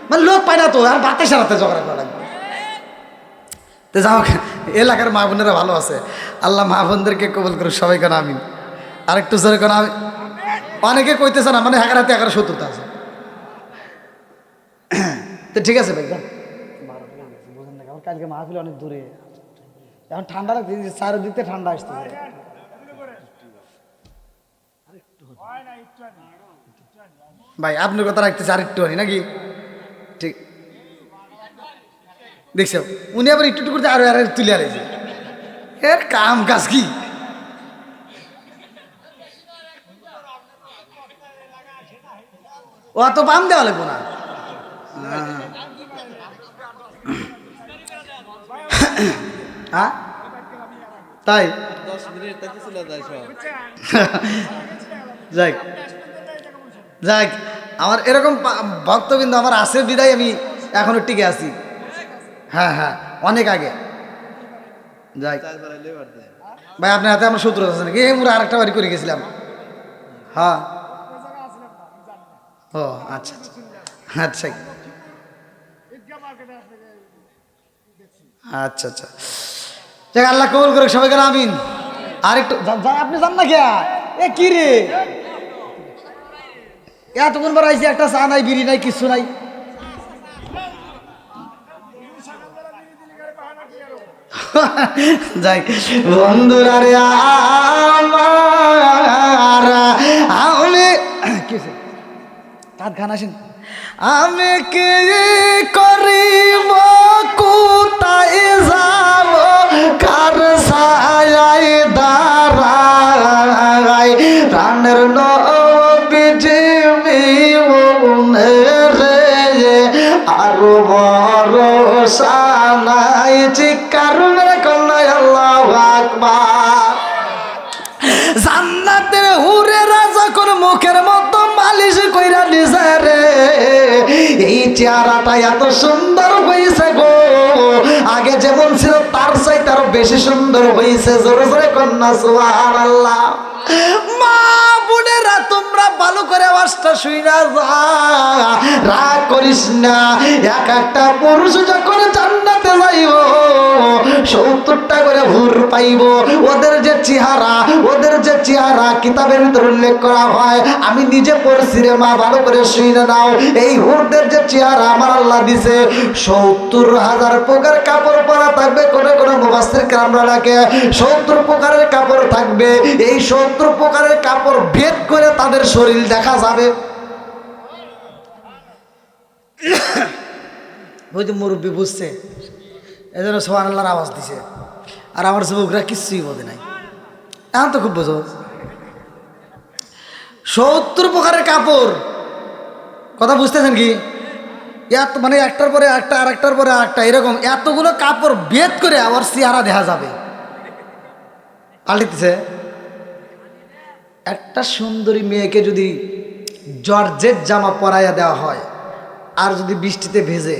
মানে লোক পায় না তো, আর বাতাসের হাতে ঝগড়া করা লাগবে। তো যাও, এলাকার মা বোনেরা ভালো আছে, আল্লাহ মা বোনদেরকে কবুল করুক সবাই। কেন আমি আরেকটু জোরে কেন আমি, অনেকে কইতেছে না, মানে একার হাতে একার শত্রুতা আছে। তো ঠিক আছে ভাই, বুঝেন না, আমার কালকে মাহফিল অনেক দূরে, এখন ঠান্ডা লাগছে, চারিদিকে ঠান্ডা আসতে। ভাই আপনার কথা রাখতেছে আরেকটু নাকি? ঠিক দেখছো, উনি আবার একটু একটু করতে আরো আর তুলে আলাইছে। এর কাম কাজ কি? ও তো পাম দেওয়া লাগবো না। হ্যাঁ তাই যাক যাক, আমার এরকম ভক্তবৃন্দ আমার আছে বিদায় আমি এখনো টিকে আছি। হ্যাঁ হ্যাঁ, অনেক আগে। যাই ভাই, আপনার হাতে আমার সূত্র আছে নাকি? আমরা আরেকটা বাড়ি করে গেছিলাম। হ্যাঁ, ও আচ্ছা আচ্ছা আচ্ছা আচ্ছা, যাক, আল্লাহ কবুল করুক সবাইকে, আমিন। আরেকটু আপনি জান না কে? এ কি রে, এতক্ষণ বার আইসি, একটা চা নাই, বিড়ি নাই, কিছু নাই। যাই বন্ধুরা রে আমার, আমি কিছু তাঁত গান আসেন, আমি কি করিব, কোথায় যাব, কার ছায়ায় দাঁড়াই, প্রাণের নবীজি মনে রে, আরো ভরসা নাই, চিৎকার মেরে কন্যা আল্লাহু আকবার। জান্নাতের হুরেরা যখন মুখের মতো মালিশ কইরা নিছে রে, এই চেহারাটা এত সুন্দর হয়েছে গো, আগে যেমন ছিল তার চাইতে আরো বেশি সুন্দর হয়েছে। জোরে জোরে কন্যা সুবহানাল্লাহ। মা বোনেরা তোমরা ভালো করে আওয়াজটা শুইনা যা, রাগ করিস না। এক একটা পুরুষ যখন জান্নাতে যাইব 70টা করে হুর পাইব। ওদের যে চেহারা কিতাবের ভিতর উল্লেখ করা হয়, আমি নিজে পড়ছি রে মা, ভালো করে শুনে নাও। এই হুরদের যে চেহারা আমার আল্লাহ দিছে, 70,000 প্রকার কাপড় পরা থাকবে। কোনে কোনে মুফাসসির কেরামরা রাখে 70 প্রকারের কাপড় থাকবে। এই 70 প্রকারের কাপড় ভেদ করে তাদের শরীর দেখা যাবে। ওই যে মুরব্বী বুঝছে, এই জন্য সুবহানাল্লাহর আওয়াজ দিছে। আর আমার যুবকরা কিচ্ছুই বোঝে নাই, এখন তো খুব বোঝো। 70 প্রকারের কাপড়, কথা বুঝতেছেন কি? এত মানে একটার পরে একটা, আর একটার পরে আরেকটা, এরকম এতগুলো কাপড় ভেদ করে আবার চেহারা দেখা যাবে। পাল্টিতেছে। একটা সুন্দরী মেয়েকে যদি জর্জেট জামা পরাইয়া দেওয়া হয়, আর যদি বৃষ্টিতে ভেজে,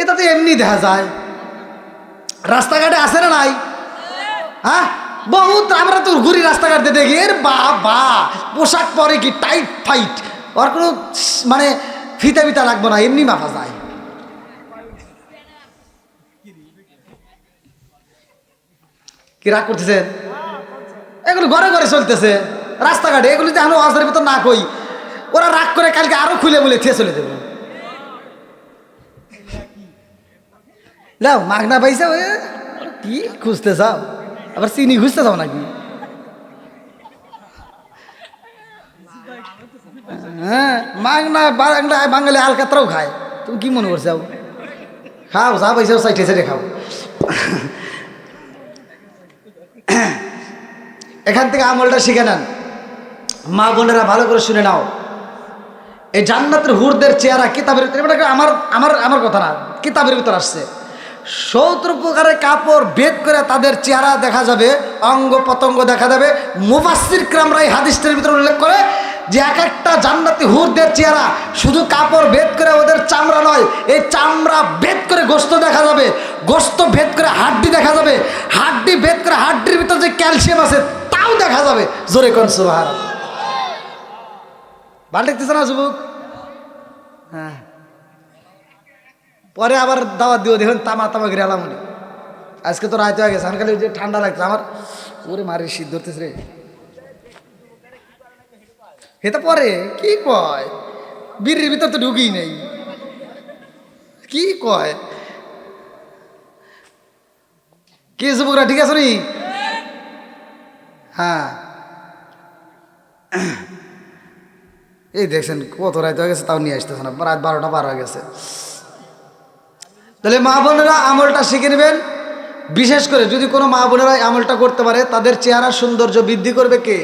এটা তো এমনি দেখা যায়। রাস্তাঘাটে আছে না নাই? হ্যাঁ, বহুত আমরা তো ঘুরি রাস্তাঘাটে দেখি, এর বা পোশাক পরে কি টাইট ফাইট, ওর কোনো মানে ফিতা ফিতা লাগবো না, এমনি মাফা যায়। কি রাগ করতেছেন? এগুলো ঘরে ঘরে চলতেছে রাস্তাঘাটে, এগুলো যে আমরা ওয়াজের ভিতর না কই, ওরা রাগ করে কালকে আরো খুলে বলে থিয়ে চলে দেবো। লাও মাগনা পাইছে, কি খুঁজতে চাও? আবার চিনি খুঁজতে চাও নাকি? হ্যাঁ, মাগনা বাঙালি আলকাতরাও খায়, তুমি কি মনে করছো? খাও, যা পাইছে সাইটে সাইডে খাও। এখান থেকে আমলটা শিখে নেন। মা বোনেরা ভালো করে শুনে নাও, এই জান্নাতের হুরদের চেহারা কিতাবের, আমার আমার আমার কথা না, কিতাবের ভিতর আসছে। 70 প্রকারের কাপড় ভেদ করে তাদের চেহারা দেখা যাবে, অঙ্গ প্রত্যঙ্গ দেখা যাবে। মুফাসসির কিরামরা এই হাদিসটার ভিতরে উল্লেখ করে যে এক একটা জান্নাতি হুরদের চেহারা শুধু কাপড় ভেদ করে ওদের চামড়া নয়, এই চামড়া ভেদ করে গোশত দেখা যাবে, গোশত ভেদ করে হাড্ডি দেখা যাবে, হাড্ডি ভেদ করে হাড্ডির ভিতর যে ক্যালসিয়াম আছে তাও দেখা যাবে। জোরে কোন সুবহানাল্লাহ। ভালো দেখতেছে না যুবক? হ্যাঁ, পরে আবার দাওয়াত দিও, দেখুন তামা তামা ঘিরে আলাম। আজকে তো রাইতে হয়ে গেছে, খালি যে ঠান্ডা লাগছে আমার, ওরে মারি শীত ধরতেছে রে। এটা পরে কি কয়, বীরের ভিতর তো ঢুকি নেই, কি কয় কে যুবকরা, ঠিক আছে নি? হ্যাঁ, এই দেখছেন কত রাইতে হয়ে গেছে, তাও নিয়ে আসতেছে না, রাত 12টা পার হয়ে গেছে। তাহলে মা বোনেরা আমলটা শিখে নেবেন। বিশেষ করে যদি কোনো মা বোনেরা আমলটা করতে পারে, তাদের চেহারা সৌন্দর্য বৃদ্ধি করবে কে?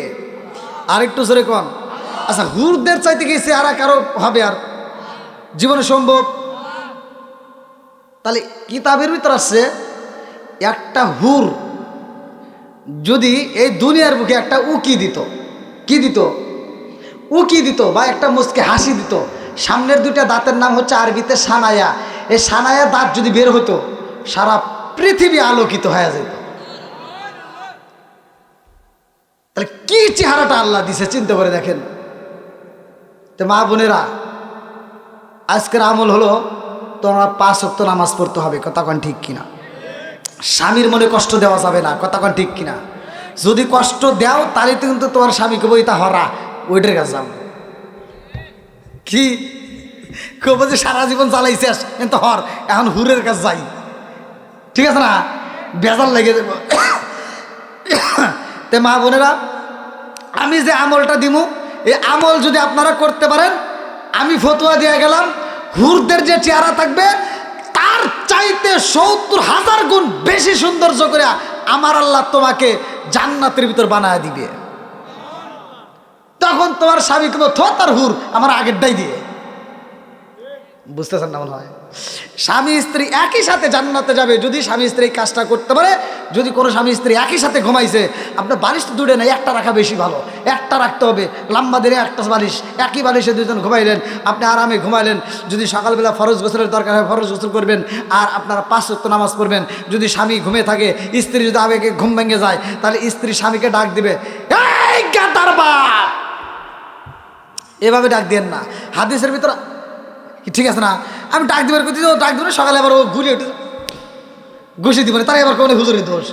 আরেকটু জোরে কোন। আচ্ছা, হুরদের চাইতে কি চেহারা কারো হবে আর জীবনে সম্ভব? তাহলে কিতাবের ভিতর আসছে, একটা হুর যদি এই দুনিয়ার বুকে একটা উকি দিত, কি দিত? উকি দিত, বা একটা মুচকে হাসি দিত, সামনের দুইটা দাঁতের নাম হচ্ছে আরবিতে সানায়া, এই সানায়া দাঁত যদি বের হতো, সারা পৃথিবী আলোকিত হয়ে যেত। তাহলে কি চেহারাটা আল্লাহ দিছে, চিন্তা করে দেখেন। তো মা বোনেরা, আজকের আমল হলো তোমরা 5 ওয়াক্ত নামাজ পড়তে হবে, কথা কন ঠিক কিনা? স্বামীর মনে কষ্ট দেওয়া যাবে না, কথা কন ঠিক কিনা? যদি কষ্ট দাও তাহলে কিন্তু তোমার স্বামীকে বইতা হরা ওইটার কাছে যাও। কি কব যে সারা জীবন চালাইছে কিন্তু হর, এখন হুরের কাছে যাই, ঠিক আছে না? বেজার লেগে যাব। তে মা বোনেরা, আমি যে আমলটা দিব, এই আমল যদি আপনারা করতে পারেন, আমি ফতোয়া দিয়ে গেলাম, হুরদের যে চেহারা থাকবে তার চাইতে 70,000 গুণ বেশি সৌন্দর্য করে আমার আল্লাহ তোমাকে জান্নাতের ভিতর বানায় দিবে। তখন তোমার স্বামীকে থো তার হুর আমার আগেরটাই দিয়ে, বুঝতেছেন না? মনে হয় স্বামী স্ত্রী একই সাথে জান্নাতে যাবে যদি স্বামী স্ত্রী কাজটা করতে পারে। যদি কোনো স্বামী স্ত্রী একই সাথে ঘুমাইছে, আপনার বালিশ তো দূরে নেই, একটা রাখা বেশি ভালো, একটা রাখতে হবে। লম্বা দিনে একটা বালিশ, একই বালিশে দুজন ঘুমাইলেন, আপনি আরামে ঘুমাইলেন। যদি সকালবেলা ফরজ গোসলের দরকার হয় ফরজ গোসল করবেন, আর আপনারা 5 ওয়াক্ত নামাজ পড়বেন। যদি স্বামী ঘুমিয়ে থাকে, স্ত্রী যদি আবেগে ঘুম ভেঙে যায়, তাহলে স্ত্রী স্বামীকে ডাক দিবে, এই গাদার বাপ, এভাবে ডাক দেন না। হাদিসের ভিতর ঠিক আছে না? আমি ডাক দিবার করতে ডাক দিব, সকালে আবার ও ঘুরিয়ে উঠে ঘুষি দিব, তারা এবার কোনো হুজুরের দোষ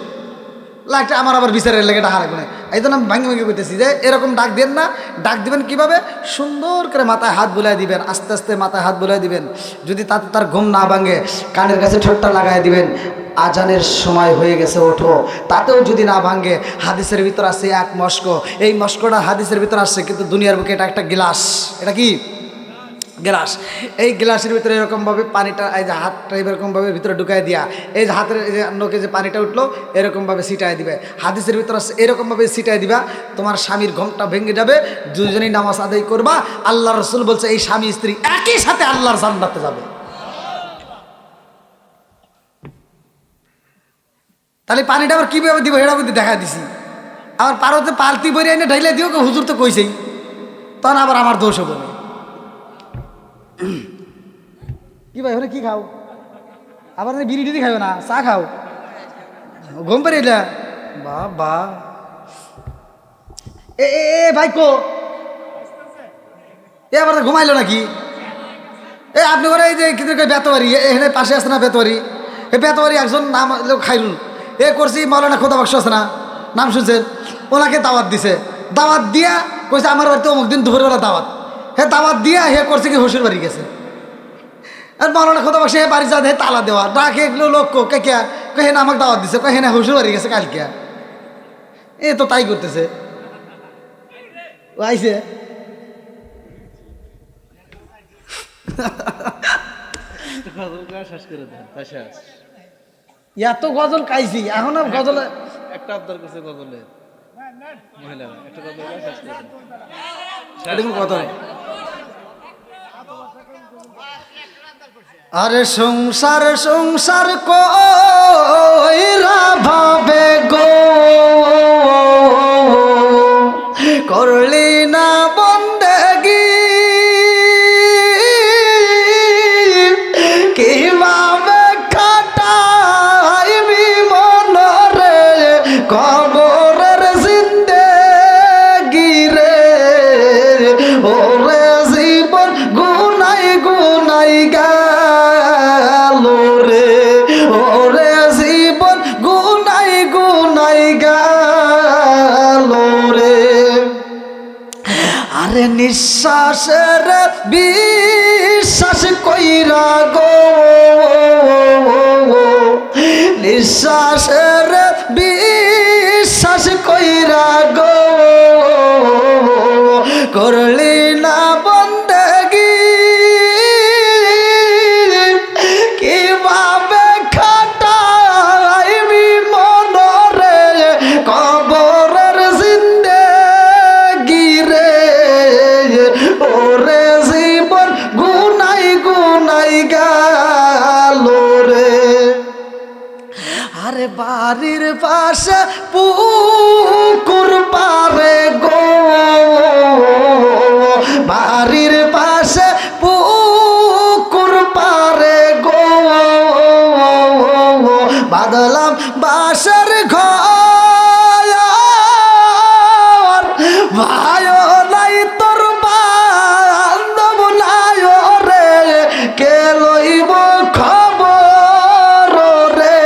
লাগছে, আমার আবার বিচারের লেগে ডাকা লাগবে না। এই জন্য আমি ভাঙি ভাঙি করতেছি যে এরকম ডাক দেন না। ডাক দিবেন কিভাবে? সুন্দর করে মাথায় হাত বুলাই দিবেন, আস্তে আস্তে মাথায় হাত বুলাই দিবেন। যদি তাতে তার ঘুম না ভাঙে, কানের কাছে ঠোঁটটা লাগাই দিবেন, আজানের সময় হয়ে গেছে ওঠো। তাতেও যদি না ভাঙে, হাদিসের ভিতর আছে এক মস্ক, এই মস্কটা হাদিসের ভিতর আসছে, কিন্তু দুনিয়ার বুকে এটা একটা গ্লাস। এটা কি গ্লাস? এই গ্লাসের ভিতরে এরকমভাবে পানিটা, এই যে হাতটা এরকমভাবে ভিতরে ঢুকাই দিয়া, এই যে হাতের এই যে নোকে যে পানিটা উঠলো এরকমভাবে ছিটাই দিবে। হাদিসের ভিতরে আসছে এরকমভাবে ছিটাই দিবা, তোমার স্বামীর ঘুমটা ভেঙে যাবে, দুজনেই নামাজ আদায় করবা। আল্লাহ রসুল বলছে এই স্বামী স্ত্রী একই সাথে আল্লাহর জান্নাতে যাবে। তাহলে পানিটা আবার কীভাবে দিব এটা কিন্তু দেখা দিছি। আবার পারতে পালতি বইরে এনে ঢাইলে দিও, হুজুর তো কইছেই, তখন আবার আমার দোষ হবে না। কি ভাই, ওখানে কি খাও? আবার বিড়ি টিড়ি খাবে না, চা খাও? ঘুম পেরিলা বাবা এ এ এ ভাই কো এ আবার ঘুমাইলো নাকি এ আপনি করে এই যে বেতবাড়ি এখানে পাশে আছে না বেতবাড়ি এই বেতবাড়ি একজন নাম লোক খাইরুল এ করছি মৌলানা খোদা বাক্স আছে না নাম শুনছেন ওনাকে দাওয়াত দিছে দাওয়াত দিয়া কইছে আমার বাড়িতে অমুক দিন দুপুরবেলা দাওয়াত হে দাওয়াত দিয়া হে করছে কি শ্বশুর বাড়ি গেছে আর মৌলানা খোদা বাক্স হে বাড়ি যা হে তালা দেওয়া ডাকে এগুলো লোক কে কে হে না আমাকে দাওয়াত দিছে হে না শ্বশুর বাড়ি গেছে কালকে এ তো তাই করতেছে ও আইছে এত গজল খাইছি এখন গজল একটা আবদার করছে গজলে মহিলারা একটা গজল শেষ করে গজল আরে সংসার সংসার কইরা ভাবে গো করলি না বন্দেগি কিভাবে কাটাইবি মনরে কবরের জিন্দেগি রে ওরে জীবন গুনাই গুনাই গেল রে ওরে জীবন গুনাই গুনাই গেল রে আরে নিঃশ্বাসের বিশ্বাস কইরা গো নিঃশ্বাসের বিশ্বাস কইরা গো করলি না বন্দেগি কিভাবে খাটাইবি মনরে কবরের জিন্দেগি রে ওরে জীবন গুনাই গুনাই গেল রে আরে বাড়ির পাশে পুকুর পারে গো বাড়ির পাশে পুকুর পারে গো বাদলাম বাসর ঘর ভাইও নাই তোর বান্ধব নাই রে কে লইব খবর রে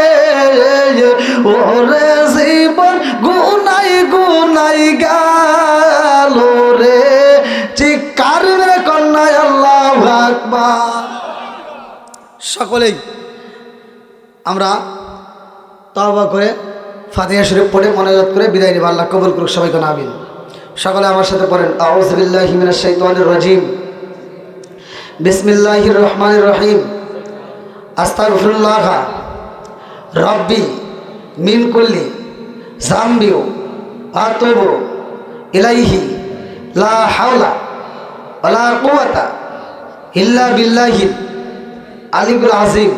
ওরে জীবন গুনাই গুনাই গেল রে চিৎকার মেরে কন্যায় আল্লাহু আকবার সকলেই আমরা তওবা করে ফাতিহা শরীফ পড়ে মোনাজাত করে বিদায় নিব আল্লাহ কবুল করুক সবাইকে আমিন সকলে আমার সাথে পড়েন আউযু বিল্লাহি মিনাশ শাইতানির রাজিম বিসমিল্লাহির রহমানির রহিম আস্তাগফিরুল্লাহ রব্বি মিন কুল্লি যামবি আতুবু ইলাইহি লা হাওলা ওয়ালা কুওয়াতা ইল্লা বিল্লাহিল আলিয়্যিল আযীম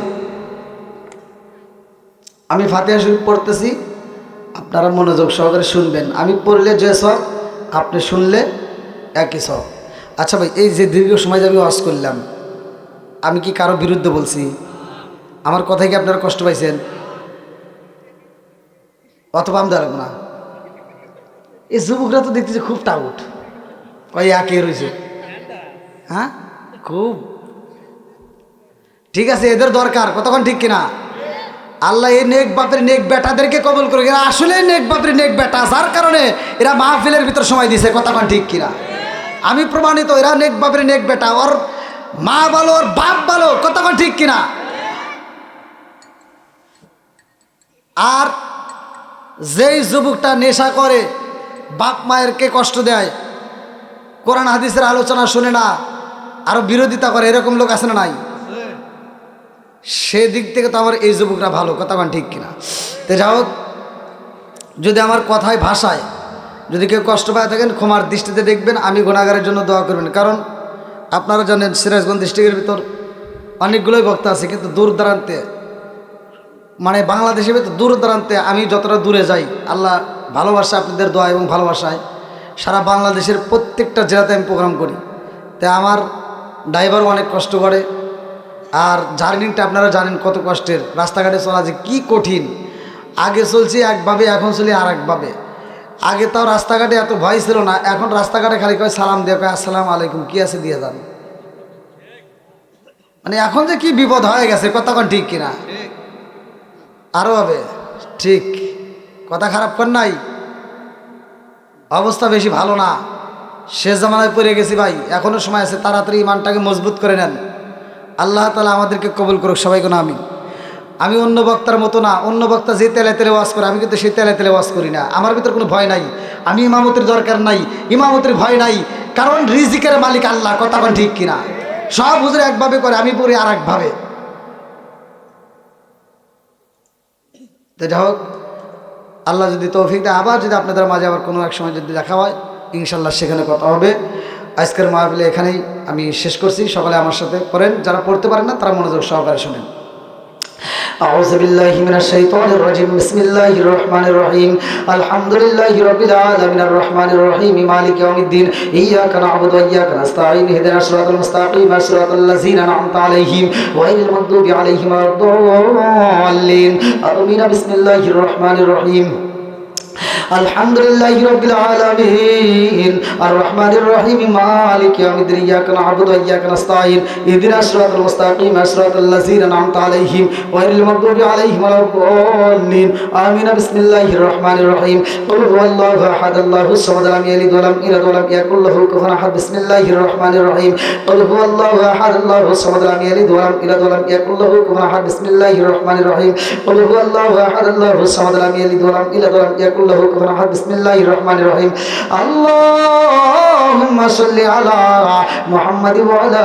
আমি ফাতিহা শরীফ পড়তেছি আপনারা মনোযোগ সহকারে শুনবেন আমি পড়লে যে সব আপনি শুনলে একই সব আচ্ছা ভাই এই যে দীর্ঘ সময় যে আমি ওয়াজ করলাম আমি কি কারো বিরুদ্ধে বলছি আমার কথায় কি আপনারা কষ্ট পাইছেন অথবা আমি দাঁড়াবো না এই যুবকরা তো দেখতেছে খুব টাউট ওই একে রয়েছে হ্যাঁ খুব ঠিক আছে এদের দরকার কতক্ষণ ঠিক কিনা আল্লাহ এই নেক বাপের নেক বেটাদেরকে কবুল করুক এরা আসলে নেক বাপের নেক বেটা যার কারণে এরা মাহফিলের ভিতর সময় দিছে কতক্ষণ ঠিক কিনা আমি প্রমাণিত এরা নেক বাপের নেক বেটা ওর মা ভালো ওর বাপ ভালো কতক্ষণ ঠিক কিনা আর যেই যুবকটা নেশা করে বাপ মায়েরকে কষ্ট দেয় কোরআন হাদিসের আলোচনা শুনে না আরো বিরোধিতা করে এরকম লোক আছে না নাই সেদিক থেকে তো আমার এই যুবকরা ভালো কথা বলেন ঠিক কিনা তো যাই হোক যদি আমার কথায় ভাষায় যদি কেউ কষ্ট পায় থাকেন ক্ষমার দৃষ্টিতে দেখবেন আমি গুনাহগারের জন্য দোয়া করবেন কারণ আপনারা জানেন সিরাজগঞ্জ ডিস্ট্রিক্টের ভিতর অনেকগুলোই বক্তা আছে কিন্তু দূর দূরান্তে মানে বাংলাদেশের ভিতর দূর দূরান্তে আমি যতটা দূরে যাই আল্লাহ ভালোবাসা আপনাদের দোয়া এবং ভালোবাসায় সারা বাংলাদেশের প্রত্যেকটা জেলাতে আমি প্রোগ্রাম করি তাই আমার ড্রাইভারও অনেক কষ্ট করে আর জার্নিংটা আপনারা জানেন কত কষ্টের রাস্তাঘাটে চলা যে কী কঠিন আগে চলছি একভাবে, এখন চলি আর একভাবে। আগে তাও রাস্তাঘাটে এত ভয় ছিল না, এখন রাস্তাঘাটে খালি কয় সালাম দিয়ে কয় আসসালামু আলাইকুম, কি আছে দিয়ে যান। মানে এখন যে কি বিপদ হয়ে গেছে, কথা কোন ঠিক কিনা? আরও হবে ঠিক, কথা খারাপ কর নাই, অবস্থা বেশি ভালো না, শেষ জামানায় পড়ে গেছি ভাই। এখনও সময় আছে, তাড়াতাড়ি ইমানটাকে মজবুত করে নেন। আল্লাহ তাআলা আমাদেরকে কবুল করুক, সবাই কোনো আমিন। আমি অন্য বক্তার মতো না, অন্য বক্তা যে তেলে তেলে ওয়াজ করে, আমি কিন্তু সেই তেলে তেলে ওয়াজ করি না। আমার ভিতর কোনো ভয় নাই, আমি ইমামতির দরকার নাই, ইমামতির ভয় নাই, কারণ রিজিকের মালিক আল্লাহ, কথা কোন ঠিক কিনা? সব হুজুর একভাবে করে, আমি পড়ি আর একভাবে। তো যাই হোক, আল্লাহ যদি তৌফিক দেয়, আবার যদি আপনাদের মাঝে আবার কোনো এক সময় যদি দেখা হয়, ইনশাল্লাহ সেখানে কথা হবে। আজকের মাহফিলে এখানেই আমি শেষ করছি। সকালে আমার সাথে পড়েন, যারা পড়তে পারেন না তারা মনোযোগ সহকারে শোনেন। أعوذ بالله من الشيطان الرجيم بسم الله الرحمن الرحيم الحمد لله رب العالمين الرحمن الرحيم مالك يوم الدين إياك نعبد وإياك نستعين اهدنا الصراط المستقيم صراط الذين أنعمت عليهم غير المغضوب عليهم ولا الضالين آمين بسم الله الرحمن الرحيم الحمد لله رب العالمين الرحمن الرحيم مالك يوم الدين إياك نعبد وإياك نستعين اهدنا الصراط المستقيم صراط الذين أنعمت عليهم غير المغضوب عليهم ولا الضالين آمين بسم الله الرحمن الرحيم قل هو الله أحد الله الصمد لم يلد ولم يولد ولم يكن له كفوا أحد بسم الله الرحمن الرحيم قل هو الله أحد الله الصمد لم يلد ولم يولد ولم يكن له كفوا أحد بسم الله الرحمن الرحيم قل هو الله أحد الله الصمد لم يلد ولم يولد ولم يكن له كفوا أحد بسم الله الرحمن الرحيم اللهم صل على محمد وعلى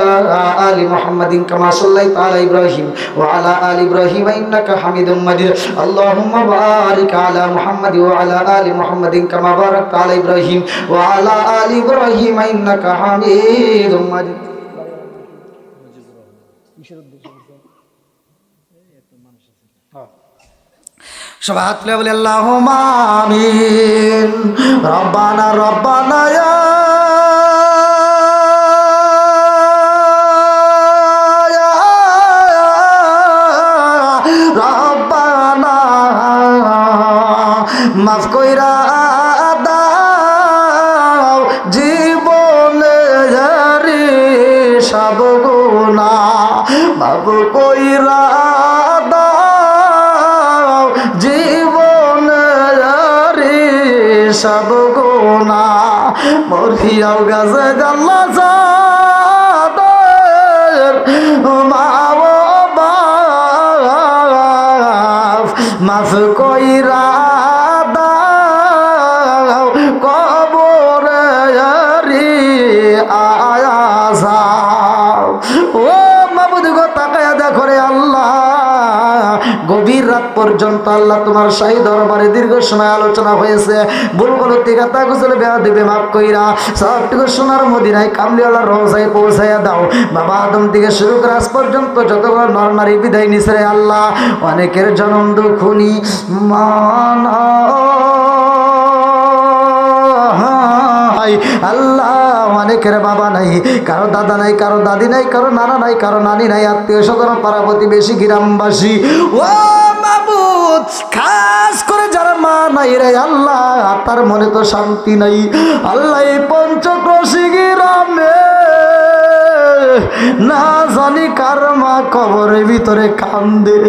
آل محمد كما صليت على إبراهيم وعلى آل إبراهيم إنك حميد مجيد اللهم بارك على محمد وعلى آل محمد كما باركت على إبراهيم وعلى آل إبراهيم إنك حميد مجيد সবাই হাত তুলে বলি আল্লাহুম্মা আমিন। রব্বানা রব্বানা ইয়া রব্বানা মাফ কইরা দাও জীবনে রে সব গুনাহ, মাফ কইরা সব গুনাহ মরিয়াও গাছে গাল্লা যাদের মাও বাপ মাফ কইরা দাও কবরে রে আয়া যাও। ও মাবুদ গো তাকায়া দেখো রে আল্লাহ, গভীর রাত পর্যন্ত আল্লাহ তোমার শাহী দরবারে দীর্ঘ সময় আলোচনা হয়েছে। বুলবুল থেকে তা গুজলে বেয়া দিবে মাফ কইরা সবটুকু সোনার মদিনায় কামলিওয়ালার রওজায় পৌঁছাইয়া দাও। বাবা আদম থেকে শুরু করে আজ পর্যন্ত যতগুলো নর নারী বিদায় নিছে রে আল্লাহ, অনেকের জনম দুঃখুনি মান আল্লাহ, অনেকের বাবা নাই, কারো দাদা নাই, কারো দাদি নাই, কারো নানা নাই, কারো নানি নাই, আত্মীয় স্বজন পাড়া প্রতিবেশী গ্রামবাসী। ও মাবুদ, খাস করে যারা মা নাই রে আল্লাহ, তার মনে তো শান্তি নাই আল্লাহ। এই পঞ্চক্রোশী গ্রামে না জানি কার মা কবরের ভিতরে কান্দে,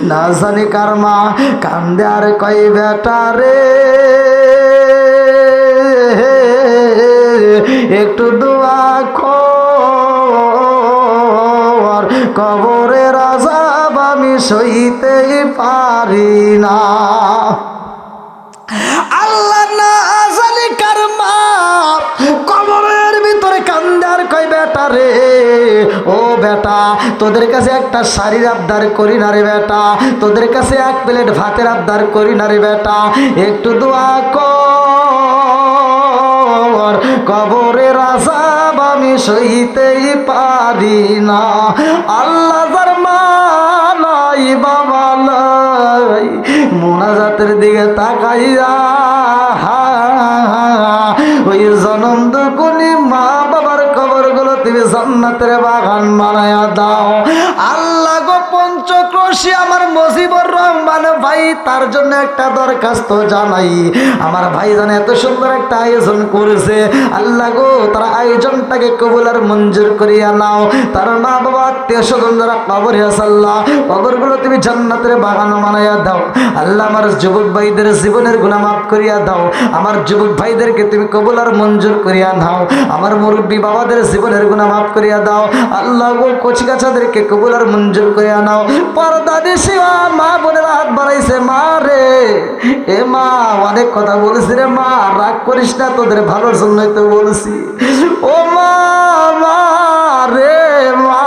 না জানি কার মা কান্দে আর কই বেটা রে একটু দোয়া কর, কবরের আযাব আমি সইতেই পারি না। আল্লাহ না জানি কার মা কবরের ভিতরে কান্দে আর কই বেটা রে, ও বেটা তোদের কাছে একটা শাড়ির আবদার করি না রে বেটা, তোদের কাছে এক প্লেট ভাতের আবদার করি না রে বেটা, একটু দোয়া কর, কবরের আযাব আমি সইতেই পারি না। আল্লাহ যার মা নাই বাবা নাই, মোনাজাতের দিকে তাকাইয়া ওই জনম দুকুনি মা বাবার কবর গুলো তুমি জান্নাতের বাগান বানায়া দাও। আল্লাহ গো পঞ্চক্রোশ প্রবাসী আমার মুজিবুর রহমান ভাই, তার জন্য একটা দরখাস্ত জানাই। আমার ভাই জানে এত সুন্দর একটা আয়োজন করেছে, আল্লাহ গো তার আয়োজনটাকে কবুল আর মঞ্জুর করিয়া নাও। তার মা বাবা আত্মীয় স্বজন যারা কবরে আছে আল্লাহ, কবরগুলো তুমি জান্নাতের বাগান বানাইয়া দাও। আল্লাহ আমার যুবক ভাইদের জীবনের গুনাহ মাফ করিয়া দাও। আমার যুবক ভাইদেরকে তুমি কবুল আর মঞ্জুর করিয়া নাও। আমার মুরব্বী বাবাদের জীবনের গুনাহ মাফ করিয়া দাও। আল্লাহ গো কচি কাচাদেরকে কবুল আর মঞ্জুর করিয়া নাও। পর্দা দিছি মা বোনের হাত বাড়াইছে, মা রে এ মা অনেক কথা বলছি রে মা, রাগ করিস না, তোদের ভালোর জন্যই তো বলছি। ও মা, মা রে মা,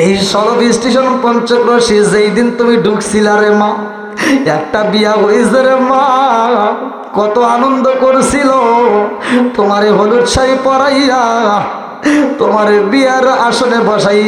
এই সরব স্টেশন পঞ্চক্রোশী যেই দিন তুমি ঢুকছিলা রে মা, একটা বিয়া হয়েছে রে মা, কত আনন্দ করছিল। তোমারে হলুদ শাড়ি পরাইয়া, তোমারে বিয়ার আসনে বসাইয়া